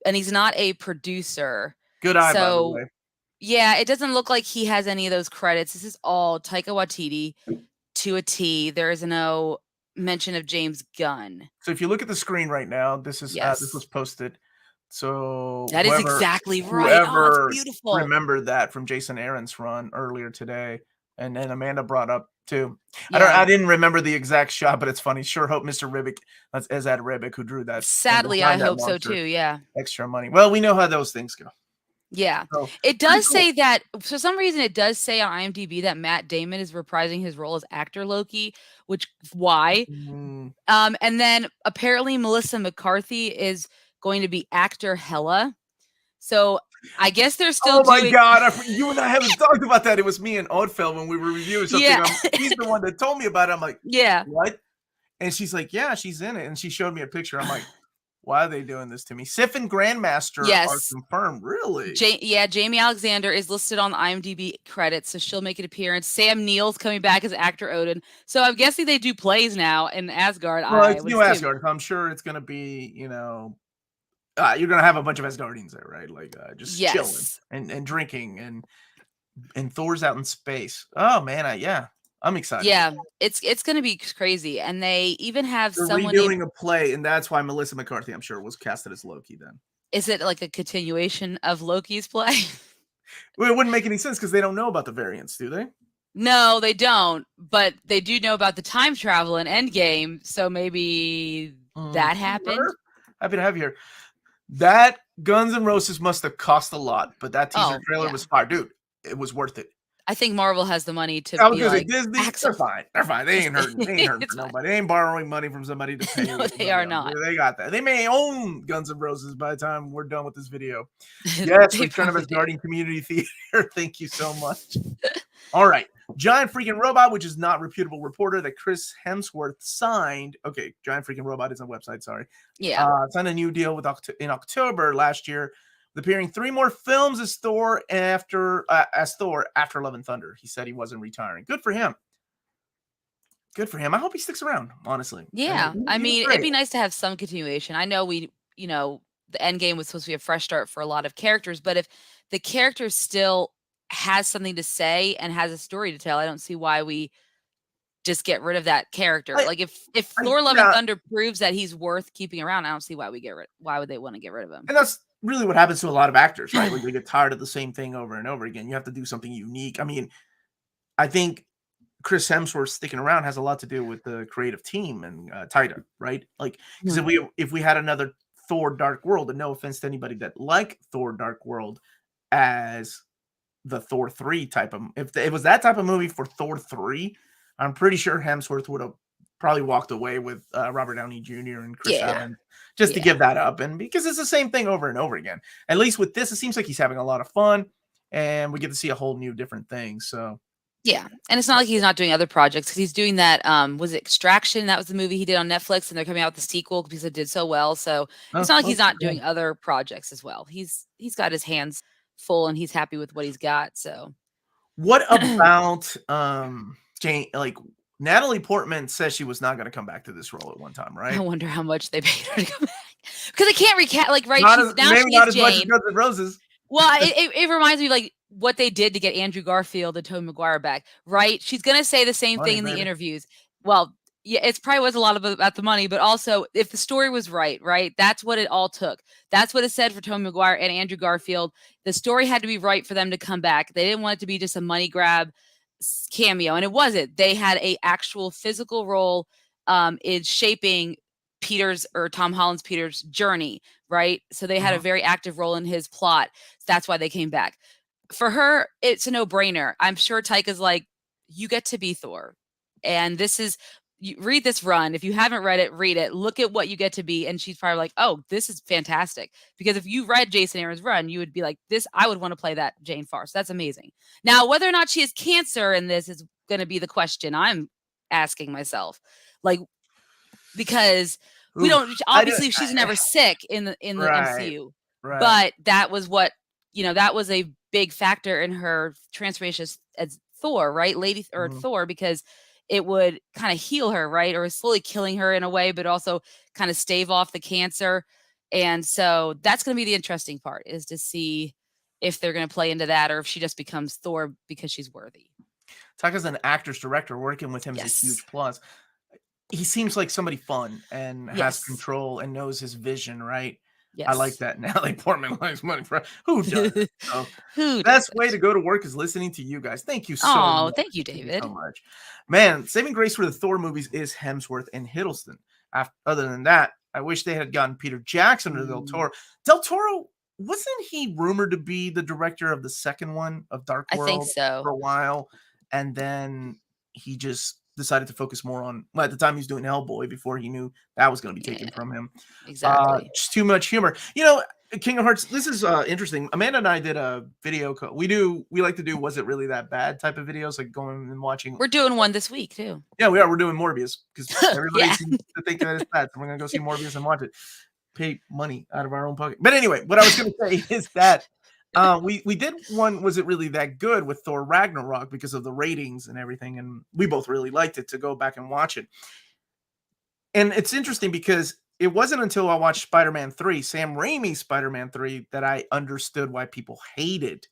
and he's not a producer. Good eye, by the So way. yeah, it doesn't look like he has any of those credits. This is all Taika Waititi to a T. There is no mention of James Gunn. So if you look at the screen right now, this was Yes. posted. So That is exactly right. Oh, it's whoever beautiful. remembered that from Jason Aaron's run earlier today, and then Amanda brought up too. Yeah. I didn't remember the exact shot, but it's funny. Sure hope Mr. Ribic, that's Ezad Ribic, who drew that and Sadly, I designed that hope so too. monster, Yeah. extra money. Well, we know how those things go. Yeah. So It pretty does cool. say that for some reason it does say on IMDb that Matt Damon is reprising his role as actor Loki, which why? Mm. And then apparently Melissa McCarthy is going to be actor Hela. So I guess they're still Oh my doing god, you and I haven't talked about that. It was me and Oddfell when we were reviewing something. Yeah. She's the one that told me about it. I'm like, Yeah. what? And she's like, yeah, she's in it. And she showed me a picture. I'm like, why are they doing this to me? Sif and Grandmaster are Yes. confirmed. Really? Jamie Alexander is listed on the IMDb credits, so she'll make an appearance. Sam Neill's coming back as actor Odin. So I'm guessing they do plays now in Asgard. Well, I it's would New assume. Asgard. I'm sure it's going to be, you're going to have a bunch of Asgardians there, right? Like just chilling Yes. and drinking and Thor's out in space. Oh man, yeah. I'm excited. Yeah, it's going to be crazy. And they even have They're someone named redoing a play, and that's why Melissa McCarthy, I'm sure, was casted as Loki then. Is it like a continuation of Loki's play? Well, it wouldn't make any sense because they don't know about the variants, do they? No, they don't, but they do know about the time travel in Endgame, so maybe that happened. Happy to have you here. That Guns N' Roses must have cost a lot, but that teaser trailer was fire. Dude, it was worth it. I think Marvel has the money to be like, Disney, they're fine. They're fine. They ain't hurting. They ain't hurting for nobody. They ain't borrowing money from somebody to pay. No, they are not. They got that. They may own Guns N' Roses by the time we're done with this video. Yes, Return of Asgardian Community Theater. Thank you so much. All right. Giant Freaking Robot, which is not reputable reporter that Chris Hemsworth signed. Okay, Giant Freaking Robot is a website, sorry. Yeah. Signed a new deal in October last year, appearing 3 more films as Thor after Love and Thunder. He said he wasn't retiring. Good for him. Good for him. I hope he sticks around, honestly. Yeah. I mean, it'd be nice to have some continuation. I know the Endgame was supposed to be a fresh start for a lot of characters, but if the character still has something to say and has a story to tell, I don't see why we just get rid of that character. Like if Thor Love and Thunder proves that he's worth keeping around, I don't see why would they want to get rid of him. And that's really what happens to a lot of actors, right? Like they get tired of the same thing over and over again. You have to do something unique. I mean, I think Chris Hemsworth sticking around has a lot to do with the creative team and Taika, right? Like, because if we had another Thor Dark World, and no offense to anybody that like Thor Dark World as the Thor 3 type of, if it was that type of movie for Thor 3, I'm pretty sure Hemsworth would have probably walked away with Robert Downey Jr. and Chris Evans just to give that up. And because it's the same thing over and over again. At least with this, it seems like he's having a lot of fun and we get to see a whole new different thing. So yeah. And it's not like he's not doing other projects because he's doing that. Was it Extraction? That was the movie he did on Netflix, and they're coming out with the sequel because it did so well. So it's not like he's not doing other projects as well. He's got his hands full and he's happy with what he's got. So what about Jane? Like Natalie Portman says she was not going to come back to this role at one time, right? I wonder how much they paid her to come back because I can't recap. Like, right? Maybe not as much as Guns N' Roses. Well, it reminds me of like what they did to get Andrew Garfield and Tobey Maguire back, right? She's gonna say the same thing in the interviews. Well, yeah, it's probably was a lot about the money, but also if the story was right, that's what it all took. That's what it said for Tobey Maguire and Andrew Garfield. The story had to be right for them to come back. They didn't want it to be just a money grab cameo, and it wasn't. They had a actual physical role in shaping Tom Holland's Peter's journey, right? So they had a very active role in his plot. That's why they came back. For her, it's a no-brainer. I'm sure Taika's like, you get to be Thor. And read this run. If you haven't read it, read it. Look at what you get to be. And she's probably like, oh, this is fantastic. Because if you read Jason Aaron's run, you would be like, I would want to play that Jane Farce. That's amazing. Now, whether or not she has cancer in this is going to be the question I'm asking myself. Like, because we don't, obviously she's never sick in the MCU, but that was what, that was a big factor in her transformation as Thor, right? Thor, because it would kind of heal her, right? Or slowly killing her in a way, but also kind of stave off the cancer. And so that's going to be the interesting part, is to see if they're going to play into that or if she just becomes Thor because she's worthy. Taika's an actor's director. Working with him is a huge plus. he seems like somebody fun and has Yes. control and knows his vision, right? I like Yes. that. Natalie Portman likes money for who doesn't? So, Who best way to doesn't? go to work is listening to you guys. Thank you so Oh, much. thank you, Thank you so David. much. Man, saving grace for the Thor movies is Hemsworth and Hiddleston. Other than that, I wish they had gotten Peter Jackson or Del Mm, Toro. Del Toro, wasn't he rumored to be the director of the second one of Dark I think World so. for a while? And then he just decided to focus more on, well, at the time he was doing Hellboy before he knew that was going to be Yeah, taken from him. exactly. Just too much humor. Kingdom Hearts, this is interesting. Amanda and I did a video. We like to do Was It Really That Bad type of videos, like going and watching. We're doing one this week too. Yeah, we are. We're doing Morbius because everybody Yeah. seems to think that it's bad. So we're going to go see Morbius and watch it. Pay money out of our own pocket. But anyway, what I was going to say is that we did one. Was it really that good with Thor Ragnarok because of the ratings and everything, and we both really liked it to go back and watch it. And it's interesting because it wasn't until I watched Spider-Man 3, Sam Raimi's Spider-Man 3, that I understood why people hated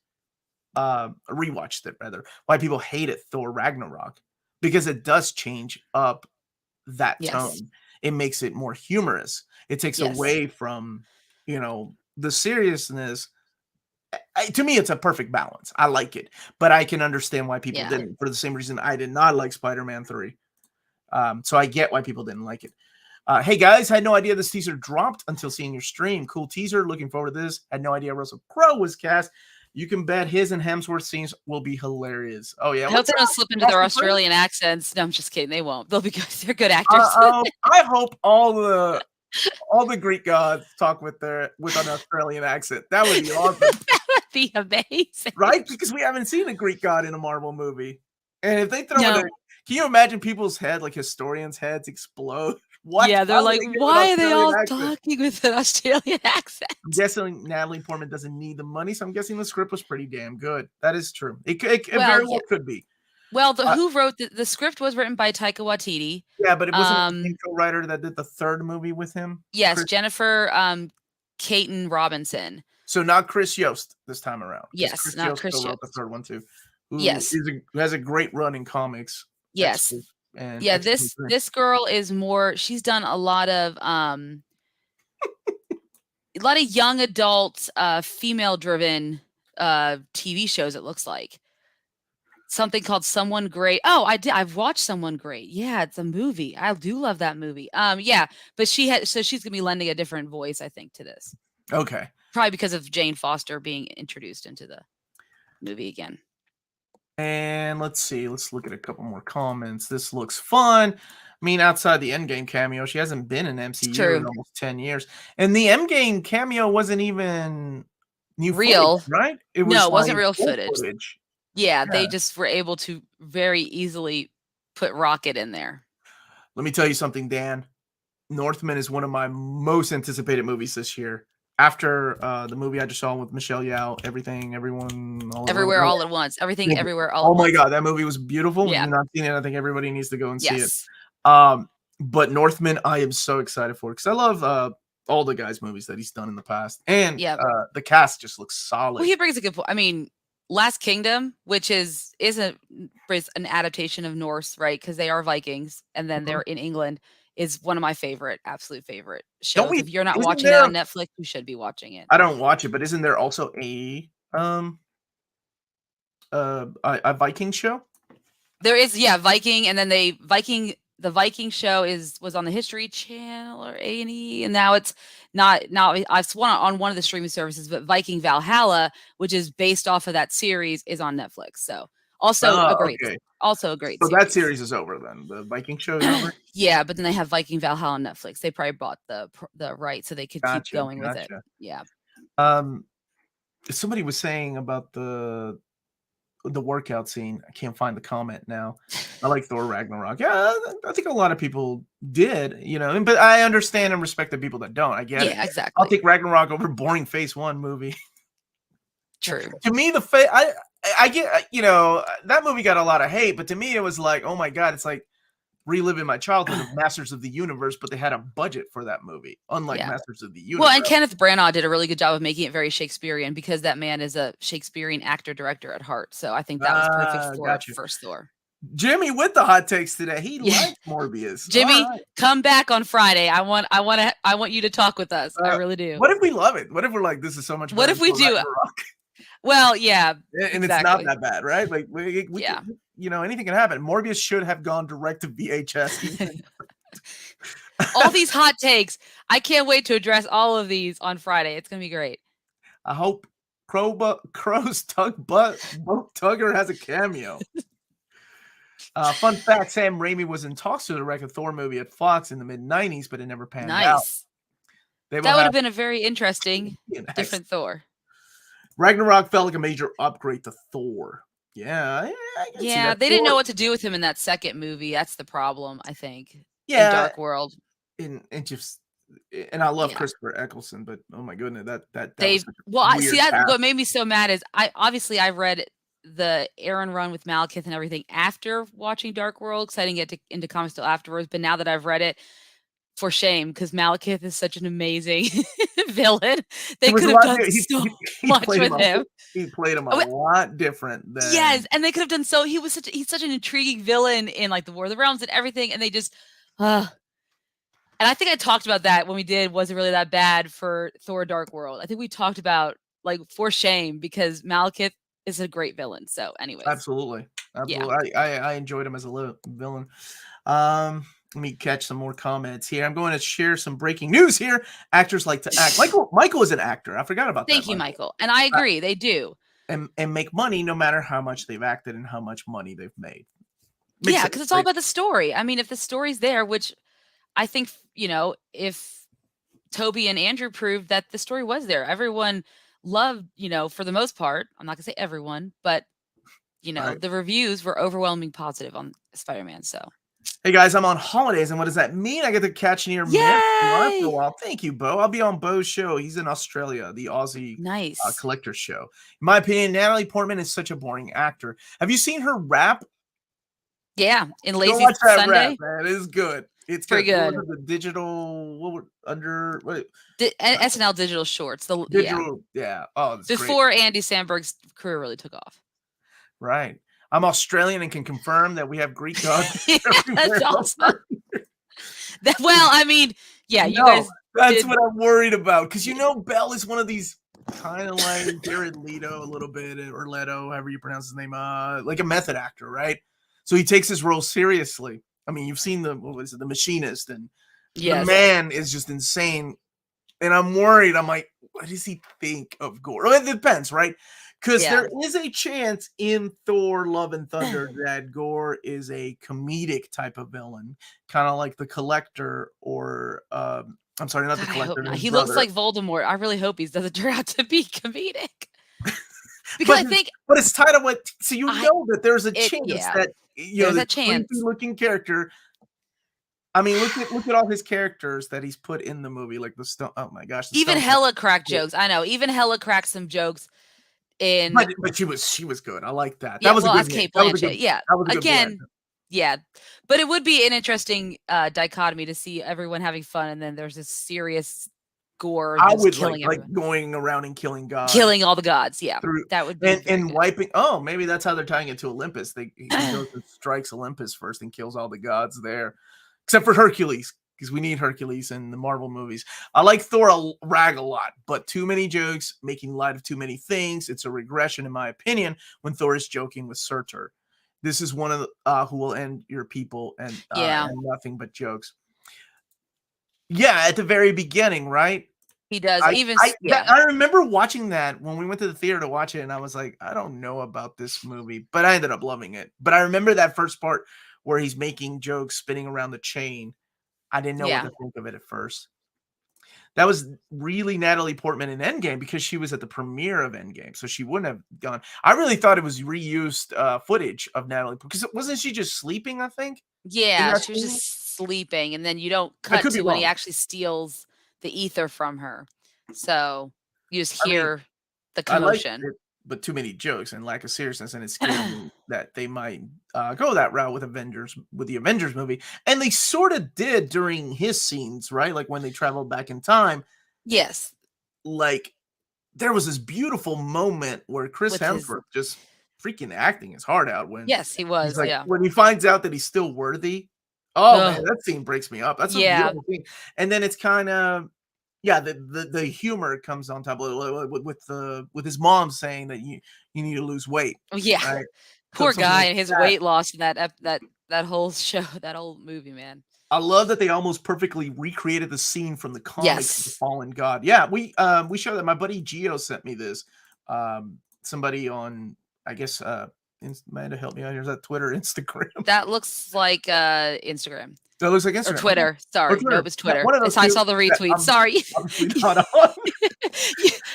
rewatched it rather, why people hated Thor Ragnarok because it does change up that Yes. tone. It makes it more humorous. It takes Yes. away from, the seriousness. To me, it's a perfect balance. I like it, but I can understand why people Yeah. didn't for the same reason I did not like Spider-Man 3. So I get why people didn't like it. Hey guys, had no idea this teaser dropped until seeing your stream. Cool teaser. Looking forward to this. Had no idea Russell Crowe was cast. You can bet his and Hemsworth scenes will be hilarious. Oh yeah, I hope what's they don't up, slip into their Austin Fringe? Australian accents. No, I'm just kidding. They won't. They'll be good. They're good actors. I hope all the Greek gods talk with an Australian accent. That would be awesome, That would be amazing. right? Because we haven't seen a Greek god in a Marvel movie, and if they throw in No. can you imagine people's head, like historians' heads, explode? What? Yeah, they're How would like, they get an why are they Australian all accent? talking with an Australian I'm accent? guessing Natalie Portman doesn't need the money, so I'm guessing the script was pretty damn good. That is true. It Well, very yeah. well could be. Well, Uh, who wrote the script was written by Taika Waititi. yeah, but it wasn't the same Um, co-writer that did the third movie with him. yes, Chris, Jennifer Caton Robinson. so not Chris Yost this time around, because Yes, Chris not Yost Chris co-wrote the Yost. third one too, Yes. who has a great run in comics. Yes. X and Yeah, X-Men this 3. this girl is more she's done a lot of young adult female driven TV shows, it looks like. Something called Someone Great. Oh, I've watched Someone Great. Yeah, it's a movie. I do love that movie. Yeah, but she's gonna be lending a different voice, I think, to this. Okay. Probably because of Jane Foster being introduced into the movie again. And let's see. Let's look at a couple more comments. This looks fun. I mean, outside the Endgame cameo, she hasn't been in It's MCU in true. almost 10 years. And the Endgame cameo wasn't even new footage, Real. right? It No, was it wasn't like real old footage. footage. Yeah, Yeah. they just were able to very easily put Rocket in there. Let me tell you something, Dan. Northman is one of my most anticipated movies this year. After the movie I just saw with Michelle Yeoh, Everything, Everyone, All Around. Everywhere all at once. Everything everywhere all Oh at my once. god, that movie was beautiful. If Yeah. you've not seen it, I think everybody needs to go and see it. Yes. But Northman, I am so excited for because I love all the guys' movies that he's done in the past, and Yeah. the cast just looks Well, solid. he brings a good point. I mean, Last Kingdom, which is an adaptation of Norse, right? Because they are Vikings, and then Mhm. they're in England, is one of my absolute favorite Don't shows. we? If you're not Isn't watching it there? on Netflix, you should be watching it. I don't watch it, but isn't there also a Viking show? There is, yeah, Viking, and then the Viking show was on the History Channel or A&E, and now it's not. Now I've sworn on one of the streaming services, but Viking Valhalla, which is based off of that series, is on Netflix. So also a great, Okay. also a great So that series. series is over then. The Viking show is over. Yeah, but then they have Viking Valhalla on Netflix. They probably bought the right so they could keep Gotcha, going with it. gotcha. Yeah. Um, somebody was saying about the workout scene. I can't find the comment now. I like Thor Ragnarok. Yeah, I think a lot of people did, but I understand and respect the people that don't. I get it. Yeah, I'll exactly. take Ragnarok over boring Phase 1 movie. True. To me, I get, that movie got a lot of hate, but to me, it was like, oh my God, it's like reliving my childhood of Masters of the Universe, but they had a budget for that movie, unlike Yeah. Masters of the Universe. Well, and Kenneth Branagh did a really good job of making it very Shakespearean because that man is a Shakespearean actor director at heart. So I think that was perfect for Gotcha. first Thor. Jimmy with the hot takes today. He Yeah. likes Morbius. All Jimmy, right. come back on Friday. I want you to talk with us. I really do. What if we love it? What if we're like, this is so much What better if than we Thor do? Ragnarok? Well, yeah, And it's not exactly. that bad, right? Like we Yeah. can, anything can happen. Morbius should have gone direct to VHS. All these hot takes. I can't wait to address all of these on Friday. It's gonna be great. I hope Crow's boat Tugger has a cameo. Fun fact: Sam Raimi was in talks to direct a Thor movie at Fox in the mid-90s, but it never panned out. Nice. That would have been a very interesting, different Thor. Ragnarok felt like a major upgrade to Thor. Yeah, I can see that. They didn't know what to do with him in that second movie. That's the problem, I think. Yeah, in Dark World. And I love Christopher Eccleston, but oh my goodness, that they was see that what made me so mad is I read the Aaron run with Malekith and everything after watching Dark World because I didn't get into comics till afterwards. But now that I've read it, for shame, because Malekith is such an amazing villain. They could have done so much with him. He played him a lot different than and they could have done so. He's such an intriguing villain in like the War of the Realms and everything, and they just and I think I talked about that when we did wasn't really that bad for Thor Dark World. I think we talked about like for shame because Malekith is a great villain. So anyways. Absolutely. Yeah. I enjoyed him as a villain. Let me catch some more comments here. I'm going to share some breaking news here. Actors like to act. Michael is an actor. I forgot about that. Thank you, Michael. And I agree. They do. And make money no matter how much they've acted and how much money they've made. Yeah, because it's all about the story. I mean, if the story's there, which I think, if Toby and Andrew proved that the story was there, everyone loved, for the most part, I'm not going to say everyone, but, the reviews were overwhelmingly positive on Spider-Man, so. Hey guys, I'm on holidays, and what does that mean? I get to catch near Myth for a while. Thank you, Bo. I'll be on Bo's show. He's in Australia, the Aussie collector show. In my opinion, Natalie Portman is such a boring actor. Have you seen her rap? Yeah, in Lazy Sunday. Rap, man. It is good. It's pretty good. The digital SNL digital shorts. Oh, that's before great. Andy Samberg's career really took off. Right. I'm Australian and can confirm that we have Greek gods. That's awesome. I mean, you guys. That's what I'm worried about because Bell is one of these kind of like Jared Leto a little bit, or Leto, however you pronounce his name, like a method actor, right? So he takes his role seriously. I mean, you've seen The Machinist, and the man is just insane. And I'm worried. I'm like, what does he think of Gore? Well, it depends, right? Because there is a chance in Thor Love and Thunder that Gore is a comedic type of villain, kind of like the Collector, or I'm sorry, not the Collector. He looks like Voldemort. I really hope he doesn't turn out to be comedic. Because but it's tied up with, so that there's a chance that there's a chance looking character. I mean, look at all his characters that he's put in the movie, like the stone. Oh my gosh! Even Hella cracked jokes. I know. Even Hella cracked some jokes. But she was good. I like that. Yeah, that was well, a that's good Kate that Blanchett. was a good, yeah. That was a Again, but it would be an interesting dichotomy to see everyone having fun, and then there's this serious Gore. I would killing like going around and killing gods, killing all the gods. Yeah, that would be and wiping. Oh, maybe that's how they're tying it to Olympus. He goes and strikes Olympus first and kills all the gods there, except for Hercules. Because we need Hercules in the Marvel movies. I like Thor Rag a lot, but too many jokes, making light of too many things. It's a regression, in my opinion, when Thor is joking with Surtur. This is one of the who will end your people and nothing but jokes. Yeah, at the very beginning, right? He does. I remember watching that when we went to the theater to watch it, and I was like, I don't know about this movie, but I ended up loving it. But I remember that first part where he's making jokes spinning around the chain. I didn't know what to think of it at first. That was really Natalie Portman in Endgame because she was at the premiere of Endgame, so she wouldn't have gone. I really thought it was reused footage of Natalie, because wasn't she just sleeping, I think? Yeah, she was just sleeping, and then you don't cut to when he actually steals the ether from her. So you just hear the commotion. But too many jokes and lack of seriousness, and it's scary that they might go that route with the Avengers movie, and they sort of did during his scenes, right? Like when they traveled back in time. Yes, like there was this beautiful moment where Chris Hemsworth just freaking acting his heart out when Yes, he he's was. like Yeah. when he finds out that he's still worthy. Oh man, Ugh. that scene breaks me up. That's a Yeah. beautiful thing. And then it's kind of yeah, the humor comes on top of it with his mom saying that you need to lose weight, Oh, yeah. right? Poor Something guy like and his that. weight loss in that whole show, that whole movie, man. I love that they almost perfectly recreated the scene from the comics of the Yes. Fallen God. Yeah, we showed that. My buddy Gio sent me this. Somebody on, I guess, Amanda, help me out here. Is that Twitter, Instagram? That looks like Instagram That looks like or Instagram. Okay. Twitter. Or Sorry. Twitter. Nope, it's Yeah, Twitter. one of those I two saw the that retweet. I'm Sorry. obviously not on.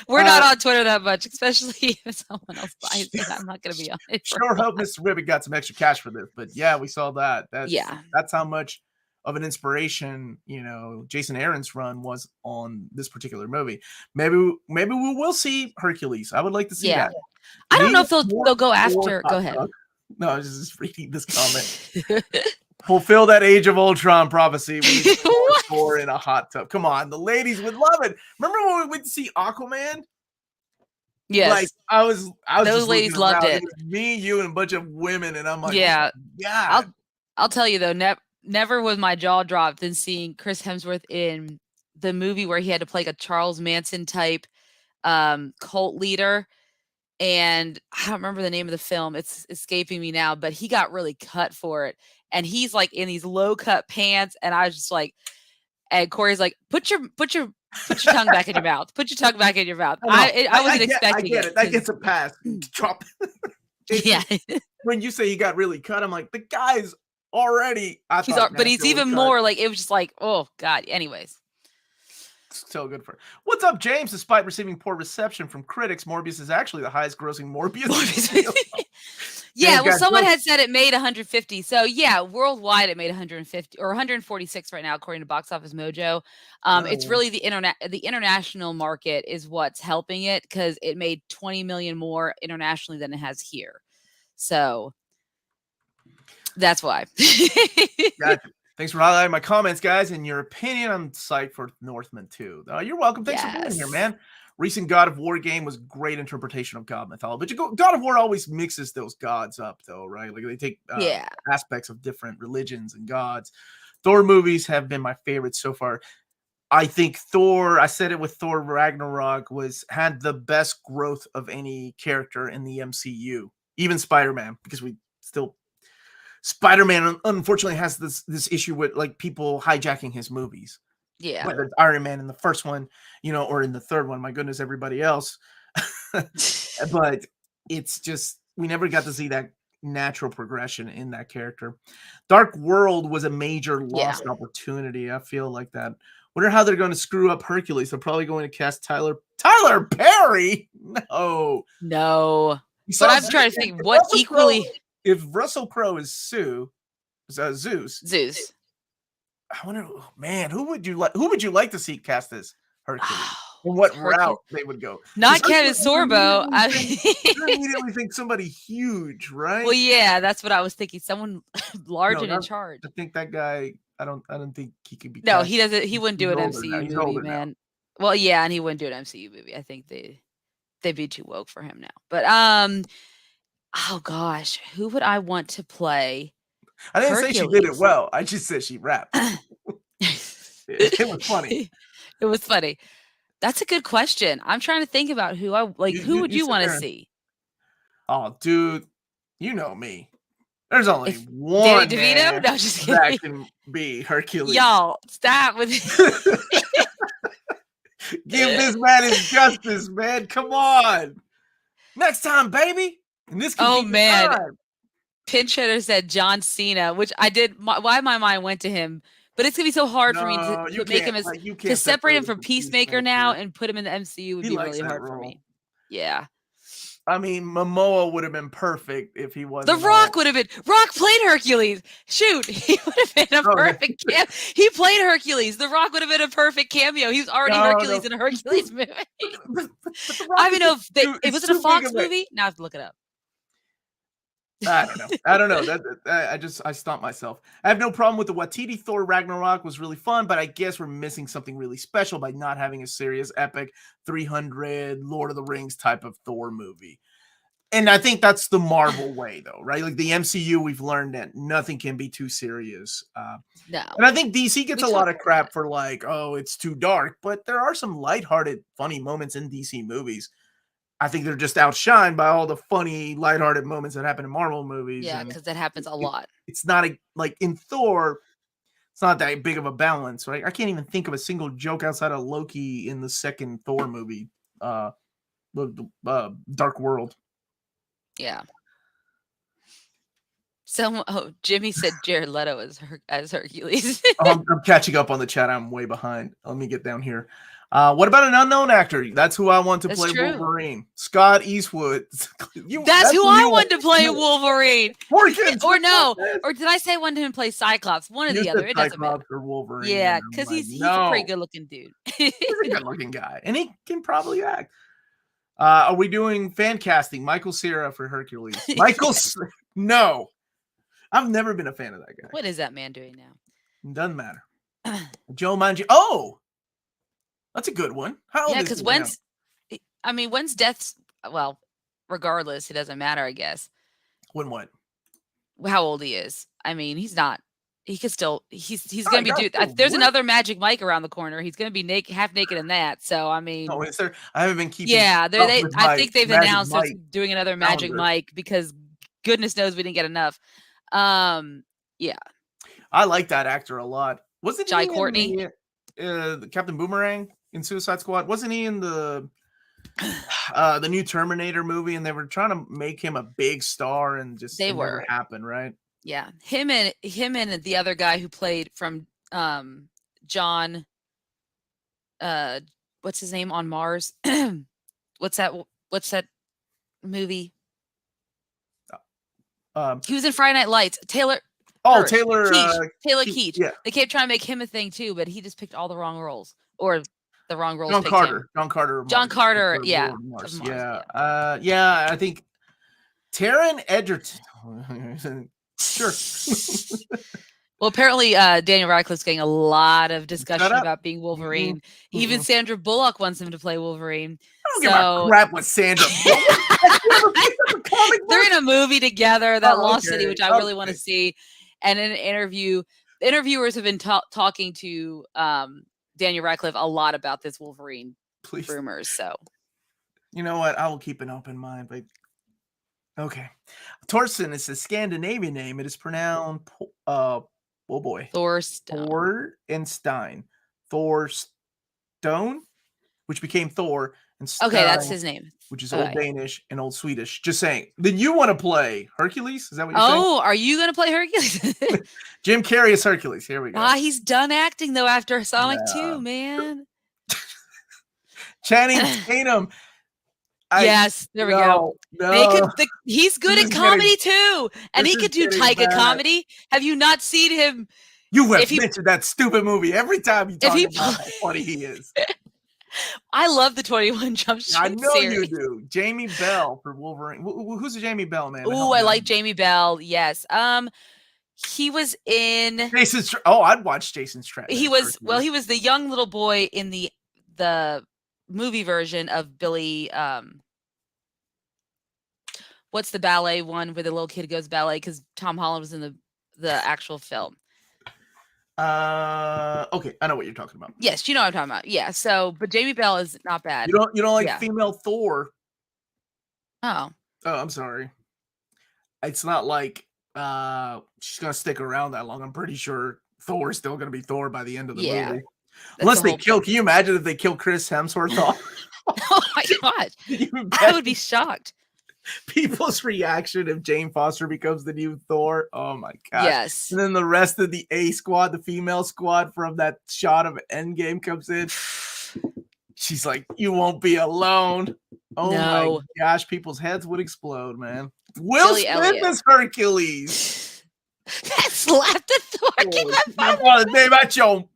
We're not on Twitter that much, especially if someone else buys it. I'm not going to be on it for a Sure while. hope Mr. Ribbit got some extra cash for this, but yeah, we saw that. Yeah. That's how much of an inspiration, Jason Aaron's run was on this particular movie. Maybe we will see Hercules. I would like to see Yeah. that. I don't know Neither if they'll go nor after. Go hot ahead. dog. No, I was just reading this comment. Fulfill that Age of Ultron prophecy. We need Thor in a hot tub. Come on, the ladies would love it. Remember when we went to see Aquaman? Like Yes. I was Those just ladies looking loved around. it. It was me, you, and a bunch of women, and I'm like, Yeah. oh my God. I'll tell you though, never was my jaw dropped than seeing Chris Hemsworth in the movie where he had to play like a Charles Manson type cult leader. And I don't remember the name of the film. It's escaping me now, but he got really cut for it. And he's like in these low cut pants. And I was just like, and Corey's like, put your tongue back in your mouth. Put your tongue back in your mouth. I wasn't expecting it. That gets a pass. Drop. Yeah. When you say he got really cut, I'm like, the guy's already. But he's even more like, it was just like, oh God. Anyways. So good for what's up, James? Despite receiving poor reception from critics, Morbius is actually the highest grossing Morbius. Yeah, well, someone had said it made 150. So yeah, worldwide it made 150 or 146 right now, according to Box Office Mojo. It's really the international market is what's helping it because it made 20 million more internationally than it has here. So that's why. Gotcha. Thanks for highlighting my comments, guys. In your opinion, I'm psyched for Northman too. You're welcome. Thanks for being here, man. Recent God of War game was great interpretation of God mythology. But God of War always mixes those gods up, though, right? Like they take aspects of different religions and gods. Thor movies have been my favorite so far. I think Thor, I said it with Thor Ragnarok, had the best growth of any character in the MCU, even Spider-Man, because Spider-Man unfortunately has this issue with like people hijacking his movies. Yeah. Whether it's Iron Man in the first one, or in the third one, my goodness, everybody else. But it's just, we never got to see that natural progression in that character. Dark World was a major lost opportunity. I feel like that. Wonder how they're going to screw up Hercules. They're probably going to cast Tyler Perry. No. But I'm trying to think what equally. If Russell Crowe is Zeus. I wonder, man, who would you like to see cast this Hercules? And what route they would go? Not Kevin Sorbo. I immediately think somebody huge, right? Well, yeah, that's what I was thinking. Someone large and in charge. I think that guy. I don't think he could be. No, he doesn't. He wouldn't do an MCU movie, man. Now. Well, yeah, and he wouldn't do an MCU movie. I think they'd be too woke for him now. But oh gosh, who would I want to play? I didn't say she did it well. I just said she rapped. It was funny. It was funny. That's a good question. I'm trying to think about who I like. Who would you want to see? Oh, dude, you know me. There's only one Danny DeVito? No, just kidding. That can be Hercules. Y'all, stop with Give this man his justice, man. Come on. Next time, baby. And this can be man. time. Pinch hitter said John Cena, which I did. Why my mind went to him, but it's gonna be so hard for me to make him to separate him from Peacemaker now and put him in the MCU would be really hard for me. Yeah. I mean, Momoa would have been perfect if he wasn't. The Rock would have been. Rock played Hercules. Shoot, he would have been a perfect cameo. He played Hercules. The Rock would have been a perfect cameo. He was already Hercules in a Hercules movie. I don't know if was it a Fox movie? Now I have to look it up. I don't know. I stomped myself. I have no problem with the Waititi Thor Ragnarok was really fun, but I guess we're missing something really special by not having a serious epic 300 Lord of the Rings type of Thor movie. And I think that's the Marvel way, though, right? Like the MCU, we've learned that nothing can be too serious. No. And I think DC gets We a lot talked of about crap that. for like, oh, it's too dark, but there are some lighthearted, funny moments in DC movies. I think they're just outshined by all the funny, lighthearted moments that happen in Marvel movies. Yeah, And because that happens a lot. it's not like in Thor, it's not that big of a balance, right? I can't even think of a single joke outside of Loki in the second Thor movie, Dark World. Yeah. Jimmy said Jared Leto as Hercules. I'm catching up on the chat. I'm way behind. Let me get down here. What about an unknown actor? That's who I want to That's play true. Wolverine. Scott Eastwood. That's who I want to play Wolverine. Or no, or did I say I wanted him to play Cyclops? One or the other. It doesn't matter. Or Wolverine. Yeah, because he's a pretty good looking dude. He's a good looking guy, and he can probably act. Are we doing fan casting? Michael Cera for Hercules. No, I've never been a fan of that guy. What is that man doing now? Doesn't matter. Joe Manji. Oh, that's a good one. How old is because he when's death's, well, regardless, it doesn't matter, I guess. When what? How old he is. I mean, he's not. He could still. He's gonna be. There's another Magic Mike around the corner. He's gonna be half naked in that. So I mean. Oh, is there? I haven't been keeping. Yeah, I think they've announced they're doing another Magic calendar. Mike because goodness knows we didn't get enough. Yeah. I like that actor a lot. Wasn't Jai Courtney? The Captain Boomerang in Suicide Squad? Wasn't he in the new Terminator movie? And they were trying to make him a big star, and just never happened, right? Yeah, him and the other guy who played from John. What's his name on Mars? What's that movie? He was in Friday Night Lights. Taylor. Taylor Keach. Yeah. They kept trying to make him a thing too, but he just picked all the wrong roles, or the wrong roles. John Carter. Yeah. Mars. Yeah. I think Taron Egerton. Sure. Well, apparently Daniel Radcliffe's getting a lot of discussion about being Wolverine. Mm-hmm. Even Sandra Bullock wants him to play Wolverine. I don't give a crap with Sandra Bullock. They're in a movie together, that Lost City, which I really want to see. And in an interview, interviewers have been talking to Daniel Radcliffe a lot about this Wolverine rumors. So, you know what? I will keep an open mind, but okay. Thorsten is a Scandinavian name. It is pronounced, Thorstein. Thorstone, which became Thor. And Stein, okay, that's his name. Which is Old Danish and Old Swedish. Just saying. Then you want to play Hercules? Is that what you're saying? Oh, are you going to play Hercules? Jim Carrey is Hercules. Here we go. He's done acting, though, after Sonic 2, man. Channing Tatum. Yes, there we go. No. He's good at comedy too, and he could do Taika comedy. Have you not seen him? You have mentioned that stupid movie every time you talk about how funny he is. I love the 21 Jump Street I know series. You do. Jamie Bell for Wolverine. Who's Jamie Bell, man? Oh, I like Jamie Bell. Yes. He was in Jason's. Oh, I'd watch Jason's Trap. He was the young little boy in the movie version of Billy. What's the ballet one where the little kid goes ballet? Because Tom Holland was in the actual film. Okay, I know what you're talking about. Yes, you know what I'm talking about. Yeah. So, but Jamie Bell is not bad. You don't like female Thor? Oh, I'm sorry. It's not like she's gonna stick around that long. I'm pretty sure Thor is still gonna be Thor by the end of the movie. Unless they kill. Can you imagine if they kill Chris Hemsworth off? Oh my gosh, I would be shocked. People's reaction if Jane Foster becomes the new Thor. Oh my god. Yes. And then the rest of the A squad, the female squad from that shot of Endgame comes in. She's like, "You won't be alone." Oh my gosh, people's heads would explode, man. Will Smith is Hercules. That slapped the Thor. Keep that name out your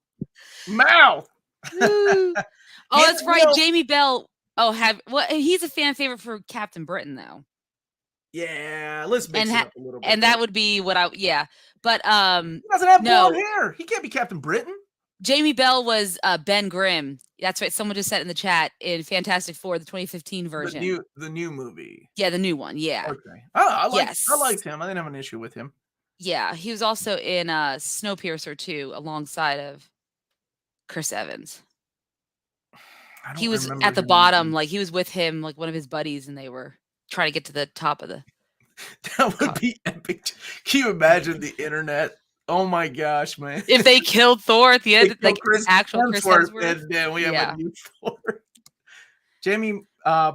mouth. Oh, that's right. Jamie Bell. Oh, he's a fan favorite for Captain Britain, though. Yeah, let's mix it up a little bit. And that would be what but he doesn't have blonde hair. He can't be Captain Britain. Jamie Bell was Ben Grimm That's right. Someone just said in the chat in Fantastic Four, the 2015 The version. new movie. Yeah, the new one. Yeah. Okay. I Yes. liked him. I didn't have an issue with him. Yeah, he was also in Snowpiercer 2 alongside of Chris Evans. I He don't was remember at the him. bottom, like he was with him, like one of his buddies, and they were trying to get to the top of the That would car. be epic. Can you imagine the internet? Oh my gosh, man. If they killed Thor at the They end, killed like Chris actual Chris Hemsworth, Hemsworth. and then we have a Yeah. new Thor. Jamie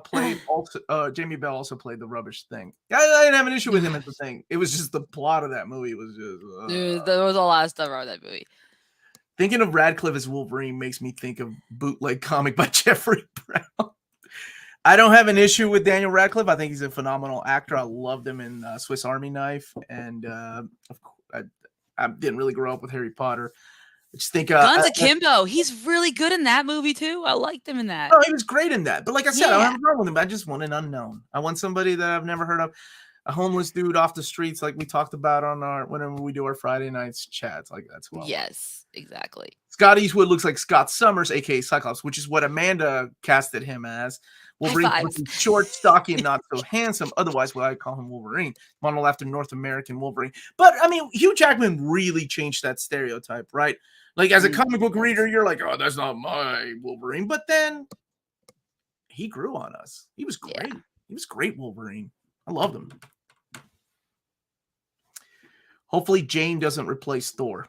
played also. Jamie Bell also played the rubbish thing. I didn't have an issue with him as the thing. It was just the plot of that movie was just. Dude, there was a lot of stuff wrong with that movie. Thinking of Radcliffe as Wolverine makes me think of bootleg comic by Jeffrey Brown. I don't have an issue with Daniel Radcliffe. I think he's a phenomenal actor. I loved him in Swiss Army Knife, and of course, I didn't really grow up with Harry Potter. I just think Guns Akimbo, he's really good in that movie too. I liked him in that. Oh, he was great in that. But like I said, I don't have a problem with him. I just want an unknown. I want somebody that I've never heard of. A homeless dude off the streets, like we talked about on our whenever we do our Friday nights chats. Like that's who I want. Yes, exactly. Scott Eastwood looks like Scott Summers, aka Cyclops, which is what Amanda casted him as. Wolverine short, stocky, and not so handsome. Otherwise, what I call him Wolverine. Modeled after North American Wolverine. But I mean, Hugh Jackman really changed that stereotype, right? Like as a comic book reader, you're like, oh, that's not my Wolverine. But then he grew on us. He was great. Yeah. He was great Wolverine. I loved him. Hopefully Jane doesn't replace Thor.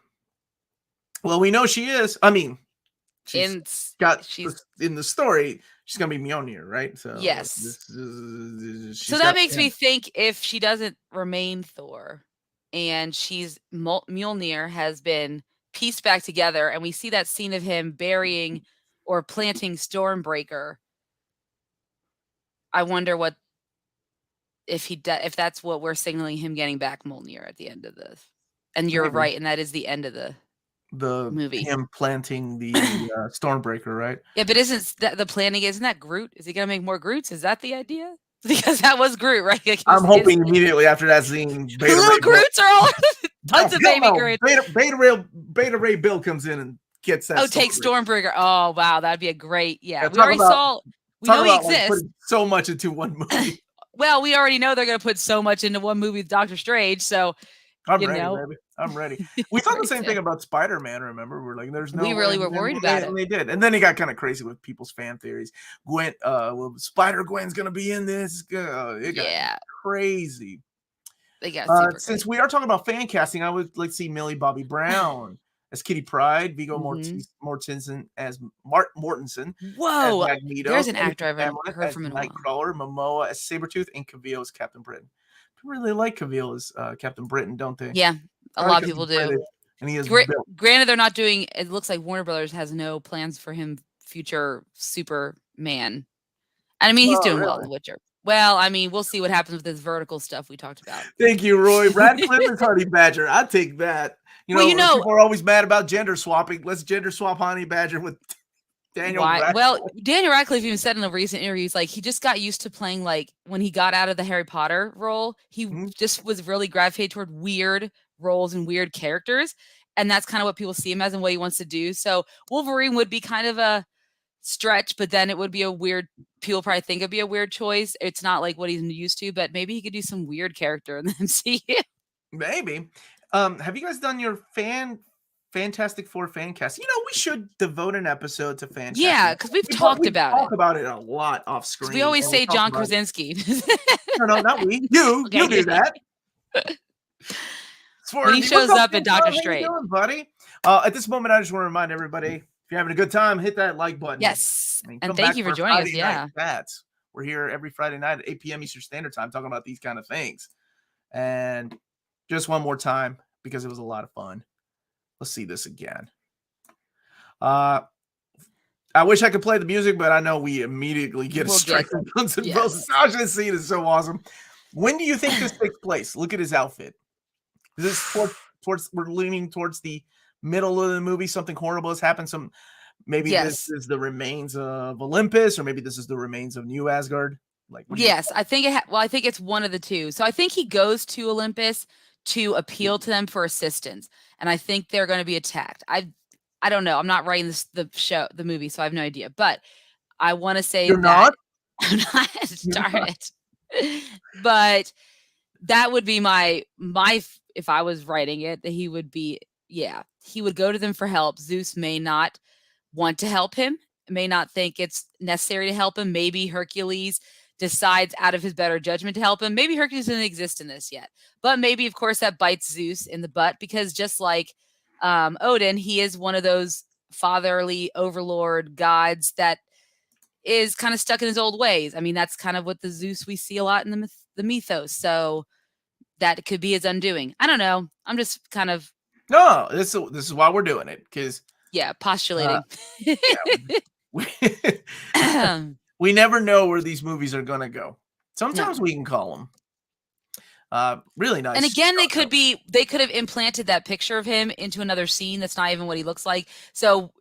Well, we know she is. I mean, she's in the story, she's gonna be Mjolnir, right? So yes. So that makes me think if she doesn't remain Thor, and she's Mjolnir has been pieced back together, and we see that scene of him burying or planting Stormbreaker. I wonder what if that's what we're signaling him getting back Mjolnir at the end of this. And you're right, and that is the end of the movie. Him planting the Stormbreaker, right? Yeah, but isn't that Groot? Is he gonna make more Groots? Is that the idea? Because that was Groot, right? Like I'm hoping immediately after that scene, little Groots are all tons of baby Groots. Beta Ray Bill comes in and gets that. Take Stormbreaker. Oh wow, that'd be a great. Yeah, we already saw. We know he exists. Like, so much into one movie. Well, we already know they're gonna put so much into one movie with Doctor Strange. So I'm ready, baby. I'm ready. We thought the same thing about Spider-Man, remember? We're like, there's no we really were worried about it. And they did. And then he got kind of crazy with people's fan theories. Spider-Gwen's going to be in this. It got crazy. They got since we are talking about fan casting, I would like to see Millie Bobby Brown as Kitty Pryde, Viggo Mortensen as Mortensen. Whoa. As Magneto, there's an actor I've heard from in a while. Nightcrawler, Momoa as Sabretooth, and Cavill as Captain Britain. Really like Cavill as Captain Britain, don't they? Yeah, a lot of people do. And he is granted, they're not doing. It looks like Warner Brothers has no plans for him future Superman. And I mean, he's doing well in The Witcher. Well, I mean, we'll see what happens with this vertical stuff we talked about. Thank you, Roy. Radcliffe is Honey Badger. I take that. People are always mad about gender swapping. Let's gender swap Honey Badger with Daniel Radcliffe. Well, Daniel Radcliffe even said in a recent interview, like he just got used to playing, like when he got out of the Harry Potter role, he just was really gravitated toward weird roles and weird characters. And that's kind of what people see him as and what he wants to do. So Wolverine would be kind of a stretch, but then it would be a weird, people probably think it'd be a weird choice. It's not like what he's used to, but maybe he could do some weird character in the MCU. Maybe. Have you guys done your Fantastic Four fan cast? We should devote an episode to fan. Yeah, because we talk about it a lot off screen. We always say John Krasinski. No, not we. You do that. When he shows up at Doctor Strange, buddy. At this moment, I just want to remind everybody: if you're having a good time, hit that like button. Yes, and thank you for joining us. Yeah, we're here every Friday night at 8 p.m. Eastern Standard Time talking about these kind of things. And just one more time because it was a lot of fun. Let's see this again. I wish I could play the music, but I know we immediately get a strike from Guns N' Roses. This scene is so awesome. When do you think this takes place? Look at his outfit. Is this towards we're leaning towards the middle of the movie? Something horrible has happened. This is the remains of Olympus, or maybe this is the remains of New Asgard. I think I think it's one of the two. So I think he goes to Olympus to appeal to them for assistance, and I think they're going to be attacked. I I don't know. I'm not writing the movie, so I have no idea. But I want to say You're that not? I'm not. You're Darn not? it. But that would be if I was writing it, that he would be, yeah, he would go to them for help. Zeus may not want to help him, may not think it's necessary to help him. Maybe Hercules decides out of his better judgment to help him. Maybe Hercules doesn't exist in this yet, but maybe, of course, that bites Zeus in the butt, because just like Odin, he is one of those fatherly overlord gods that is kind of stuck in his old ways. I mean, that's kind of what the Zeus we see a lot in the mythos. So that could be his undoing. I don't know. I'm just kind of No, this is why we're doing it, because postulating. yeah, we, we never know where these movies are gonna go. Sometimes No. we can call them. Really nice. And again, shot, though. they could have implanted that picture of him into another scene that's not even what he looks like. So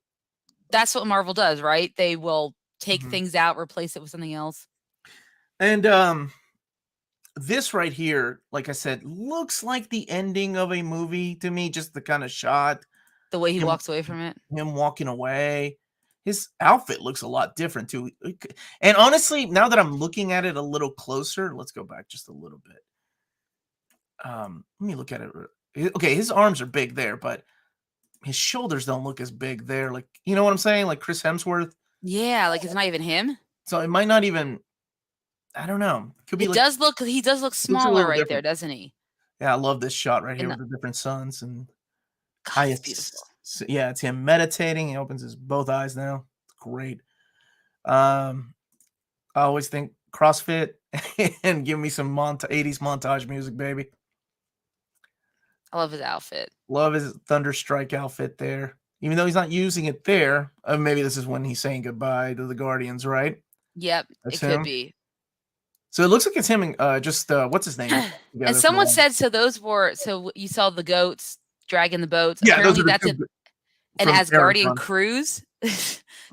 that's what Marvel does, right? They will take Mhm. things out, replace it with something else. And this right here, like I said, looks like the ending of a movie to me. Just the kind of shot, The way he him, walks away from it. him walking away. His outfit looks a lot different too. And honestly, now that I'm looking at it a little closer, let's go back just a little bit. Let me look at it. Okay, his arms are big there, but his shoulders don't look as big there. Like, you know what I'm saying? Like Chris Hemsworth. Yeah, like it's not even him. So it might not even. I don't know. Could be He like does look looks a smaller little right there, different. doesn't he? Yeah, I love this shot right here And with the different suns and God, it's beautiful. yeah, it's him meditating. He opens his both eyes now. It's great. Um, I always think CrossFit and give me some 80s montage music, baby. I love his outfit. Love his Thunderstrike outfit there. Even though he's not using it there, maybe this is when he's saying goodbye to the Guardians, right? Yep, That's it could him. be. So it looks like it's him and just what's his name And together for a someone while. said, so you saw the goats dragging the boats. Yeah, those Apparently are the that's two an from Asgardian Marathon. cruise.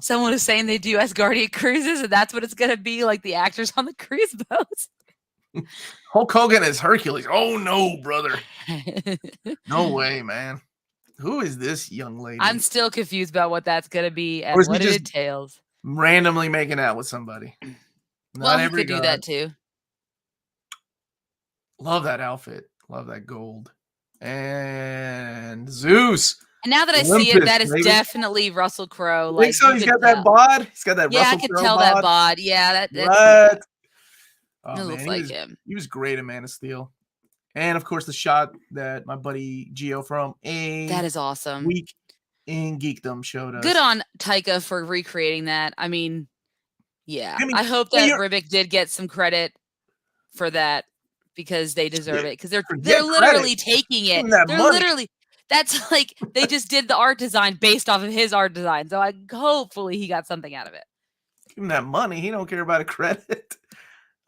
Someone was saying they do Asgardian cruises, and that's what it's gonna be, like the actors on the cruise boats. Hulk Hogan is Hercules. Oh no, brother. No way, man. Who is this young lady? I'm still confused about what that's gonna be Or and is he what it just entails. randomly making out with somebody? Well, Not he every could do god. that too. Love that outfit. Love that gold. And Zeus. And now that I see it, Olympus, that is baby. definitely Russell Crowe. You think Like so? you He's could got that tell. bod. He's got that Yeah, I Russell could Crowe tell that bod. bod. Yeah, What? Oh it man, looks like him. he was great in Man of Steel. And of course, the shot that my buddy Gio from That A is awesome. Week in Geekdom showed us. Good on Taika for recreating that. I mean, yeah. I mean, I hope yeah, that Ribic did get some credit for that, because they deserve it. Because they're forget credit. literally taking Give it. him that They're money. literally that's like they just did the art design based off of his art design. So hopefully he got something out of it. Give him that money. He don't care about a credit.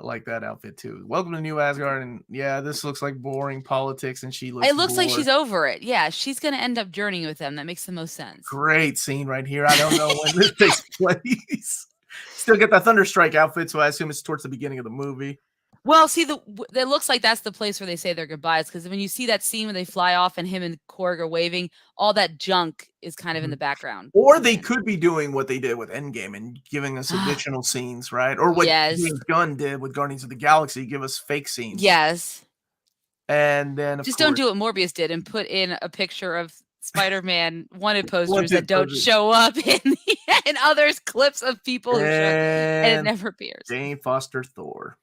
I like that outfit too. Welcome to New Asgard, and yeah, this looks like boring politics, and she looks. It looks like bored. she's over it. Yeah, she's gonna end up journeying with them. That makes the most sense. Great scene right here. I don't know when this takes place. Still get that Thunderstrike outfit, so I assume it's towards the beginning of the movie. Well, see, it looks like that's the place where they say their goodbyes, because when you see that scene when they fly off and him and Korg are waving, all that junk is kind of in the background. Or they could be doing what they did with Endgame and giving us additional scenes, right? Or what James Gunn did with Guardians of the Galaxy, give us fake scenes. Yes. And then, of just course, don't do what Morbius did and put in a picture of Spider-Man wanted posters that don't show up in others clips of people who show up, and it never appears. Jane Foster Thor.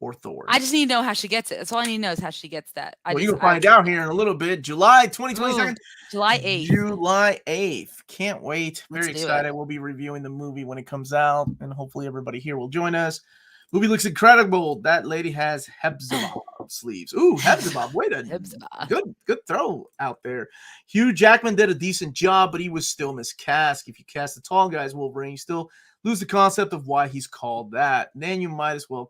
Or Thor. I just need to know how she gets it. That's all I need to know is how she gets that. Well, you can find out here in a little bit. July 2022. July 8th. July 8th. Can't wait. Very Let's excited. We'll be reviewing the movie when it comes out, and hopefully everybody here will join us. Movie looks incredible. That lady has Hepzibah sleeves. Ooh, Hepzibah. Wait a good throw out there. Hugh Jackman did a decent job, but he was still miscast. If you cast the tall guy's Wolverine, you still lose the concept of why he's called that. Then you might as well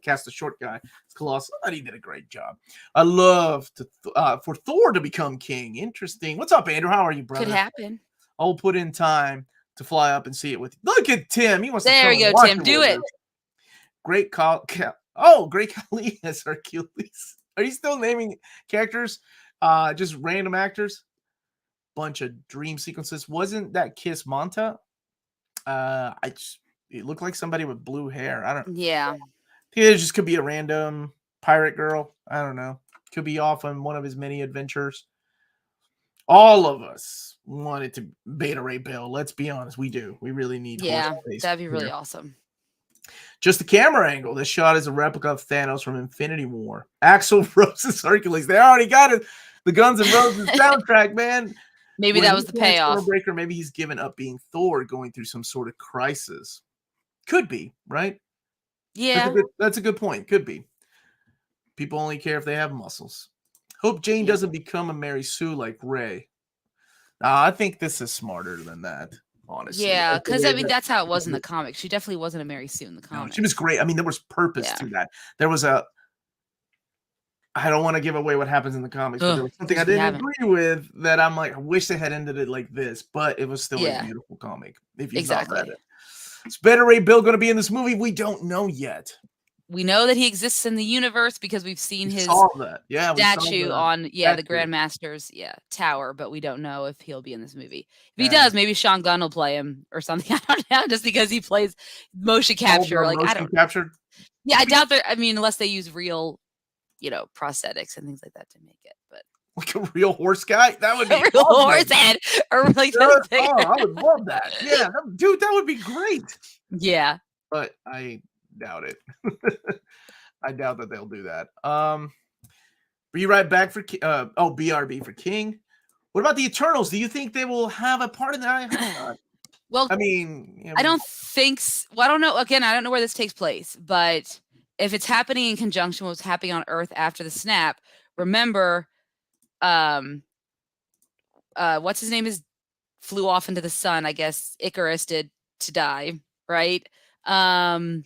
cast a short guy. Colossus. I thought he did a great job. I love for Thor to become king. Interesting. What's up, Andrew? How are you, brother? Could happen. I'll put in time to fly up and see it with you. Look at Tim. He wants there to you go, Tim. Do it. Great call. Oh, great Khali as Hercules. Are you still naming characters? Just random actors? bunch of dream sequences. Wasn't that Kiss Manta? It looked like somebody with blue hair. I don't. Yeah. It just could be a random pirate girl. I don't know. Could be off on one of his many adventures. All of us wanted to Beta Ray Bill. Let's be honest, we do. We really need. Yeah, horse that'd be here. really awesome. Just the camera angle. This shot is a replica of Thanos from Infinity War. Axl Rose's Hercules. They already got it. The Guns N' Roses soundtrack, man. Maybe that was the payoff. Stormbreaker, maybe he's given up being Thor, going through some sort of crisis. Could be, right? Yeah. That's a good point. Could be. People only care if they have muscles. Hope Jane doesn't become a Mary Sue like Ray. I think this is smarter than that, honestly. Yeah, because I mean that's how it was in the comics. She definitely wasn't a Mary Sue in the comics. No, she was great. I mean, there was purpose to that. There was I don't want to give away what happens in the comics, but there was something I didn't agree with that I'm like, I wish they had ended it like this, but it was still a beautiful comic. If you thought that. Is Beta Ray Bill going to be in this movie? We don't know yet. We know that he exists in the universe because we've seen his statue on the Grandmaster's tower, but we don't know if he'll be in this movie. If he does, maybe Sean Gunn will play him or something. I don't know, just because he plays motion capture. Like I don't capture. Yeah, I doubt that. I mean, unless they use real, prosthetics and things like that to make it. But like a real horse guy, that would be a real horse head. Or like I would love that. Yeah, dude, that would be great. Yeah, but I doubt it. I doubt that they'll do that. Be right back for BRB for King. What about the Eternals? Do you think they will have a part in that? Well, I mean, I don't think so. Well, I don't know. Again, I don't know where this takes place, but if it's happening in conjunction with what's happening on Earth after the snap, remember, what's his name flew off into the sun. I guess Icarus did to die, right? Sure.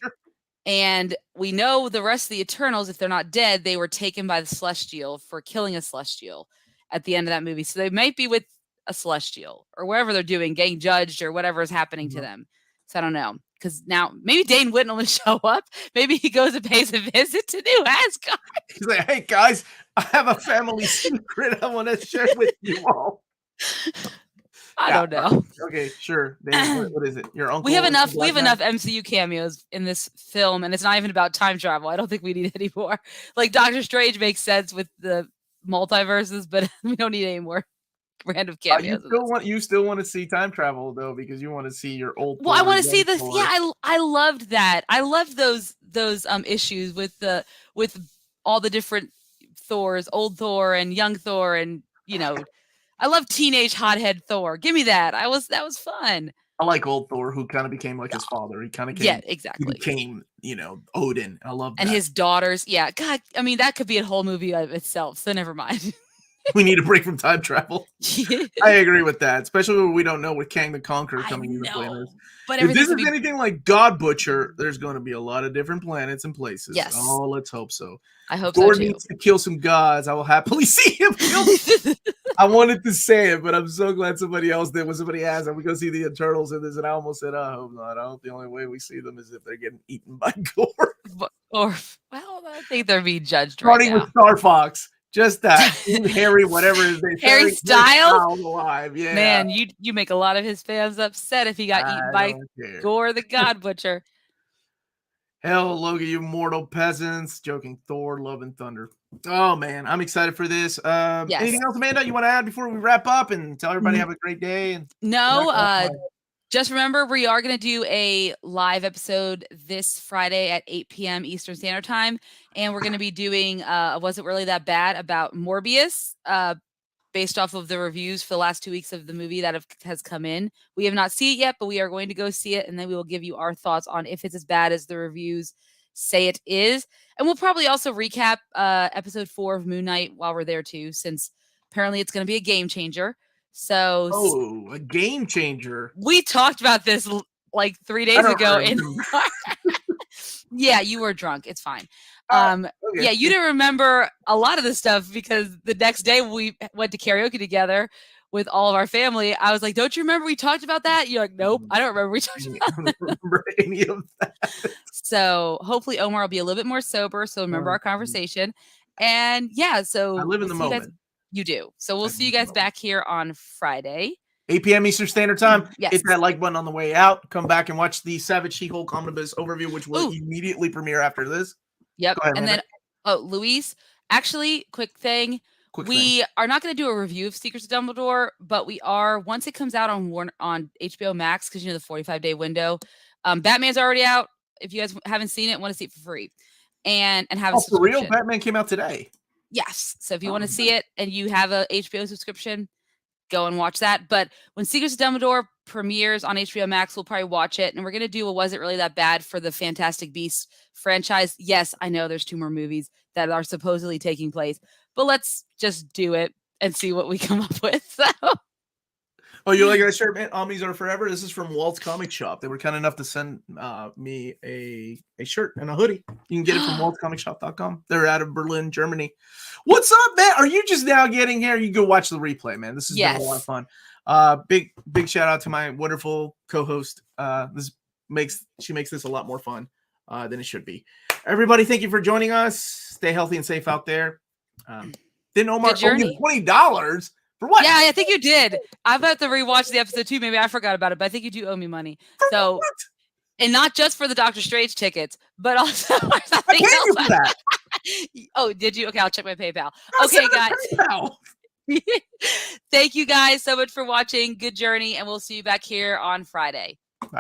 And we know the rest of the Eternals, if they're not dead, they were taken by the Celestial for killing a Celestial at the end of that movie. So they might be with a Celestial or wherever they're doing, getting judged or whatever is happening to them. So I don't know. Because now maybe Dane Whitnell will show up. Maybe he goes and pays a visit to New Asgard. He's like, hey guys, I have a family secret I want to share with you all. I don't know. Okay, sure. Dave, what is it? Your uncle? We have enough MCU cameos in this film, and it's not even about time travel. I don't think we need any more. Like Doctor Strange makes sense with the multiverses, but we don't need any more random cameos. You still want to see time travel though, because you want to see your old. Well, I want to see this. Thor. Yeah, I loved that. I loved those issues with all the different Thors, old Thor and young Thor, and I love teenage hothead Thor. Give me that. That was fun. I like old Thor, who kind of became like his father. He kind of came. Yeah, exactly. He became, Odin. I love that. And his daughters. Yeah, God. I mean, that could be a whole movie of itself. So never mind. We need a break from time travel. I agree with that, especially when we don't know with Kang the Conqueror coming into play. But if this is anything like God Butcher, there's going to be a lot of different planets and places. Yes. Oh, let's hope so. I hope Thor so too. needs to kill some gods. I will happily see him kill. I wanted to say it, but I'm so glad somebody else did. When somebody asked, "Are we going to see the Eternals in this?" And I almost said, "I hope not. I hope the only way we see them is if they're getting eaten by Gore." I think they're being judged Starting right now. with Star Fox. Just that Harry, whatever his name, Harry Styles, alive. Yeah, man, you make a lot of his fans upset if he got eaten by Gore the God Butcher. Hell, Logan, you mortal peasants! Joking, Thor, Love and Thunder. Oh man, I'm excited for this. Yes. Anything else, Amanda? You want to add before we wrap up and tell everybody have a great day? And just remember, we are going to do a live episode this Friday at 8 p.m. Eastern Standard Time. And we're going to be doing Was It Really That Bad? About Morbius, based off of the reviews for the last 2 weeks of the movie that has come in. We have not seen it yet, but we are going to go see it. And then we will give you our thoughts on if it's as bad as the reviews say it is. And we'll probably also recap episode 4 of Moon Knight while we're there too, since apparently it's going to be a game changer. So, a game changer. We talked about this like 3 days ago. Yeah, you were drunk. It's fine. Okay. Yeah, you didn't remember a lot of this stuff because the next day we went to karaoke together with all of our family. I was like, "Don't you remember we talked about that?" You're like, "Nope, I don't remember we talked about that." I don't remember any of that. So hopefully Omar will be a little bit more sober. So remember our conversation. And yeah, so I live in the moment. You do. So we'll see you guys back here on Friday. 8 p.m. Eastern Standard Time. Yes. Hit that like button on the way out. Come back and watch the Savage She-Hulk Omnibus overview, which will immediately premiere after this. Yep. And then, Luis, actually, quick thing. We are not going to do a review of Secrets of Dumbledore, but we are, once it comes out on HBO Max, because, you know, the 45-day window, Batman's already out. If you guys haven't seen it, want to see it for free. And have a subscription. For real? Batman came out today? Yes. So if you want to see it and you have a HBO subscription, go and watch that. But when Secrets of Dumbledore premieres on HBO Max, we'll probably watch it. And we're going to do a Was It Really That Bad for the Fantastic Beasts franchise. Yes, I know there's 2 more movies that are supposedly taking place, but let's just do it and see what we come up with. So. Oh, you like that shirt, man? Omnis are forever. This is from Walt's Comic Shop. They were kind enough to send me a shirt and a hoodie. You can get it from waltzcomicshop.com. They're out of Berlin, Germany. What's up, man? Are you just now getting here? You go watch the replay, man. This has been a lot of fun. Big shout out to my wonderful co-host. She makes this a lot more fun than it should be. Everybody, thank you for joining us. Stay healthy and safe out there. Didn't Omar owe you $20? For what? Yeah, I think you did. I've had to rewatch the episode too. Maybe I forgot about it, but I think you do owe me money. So, and not just for the Doctor Strange tickets, but also for something else. For that. Oh, did you? Okay, I'll check my PayPal. Okay, guys. Thank you guys so much for watching. Good journey, and we'll see you back here on Friday.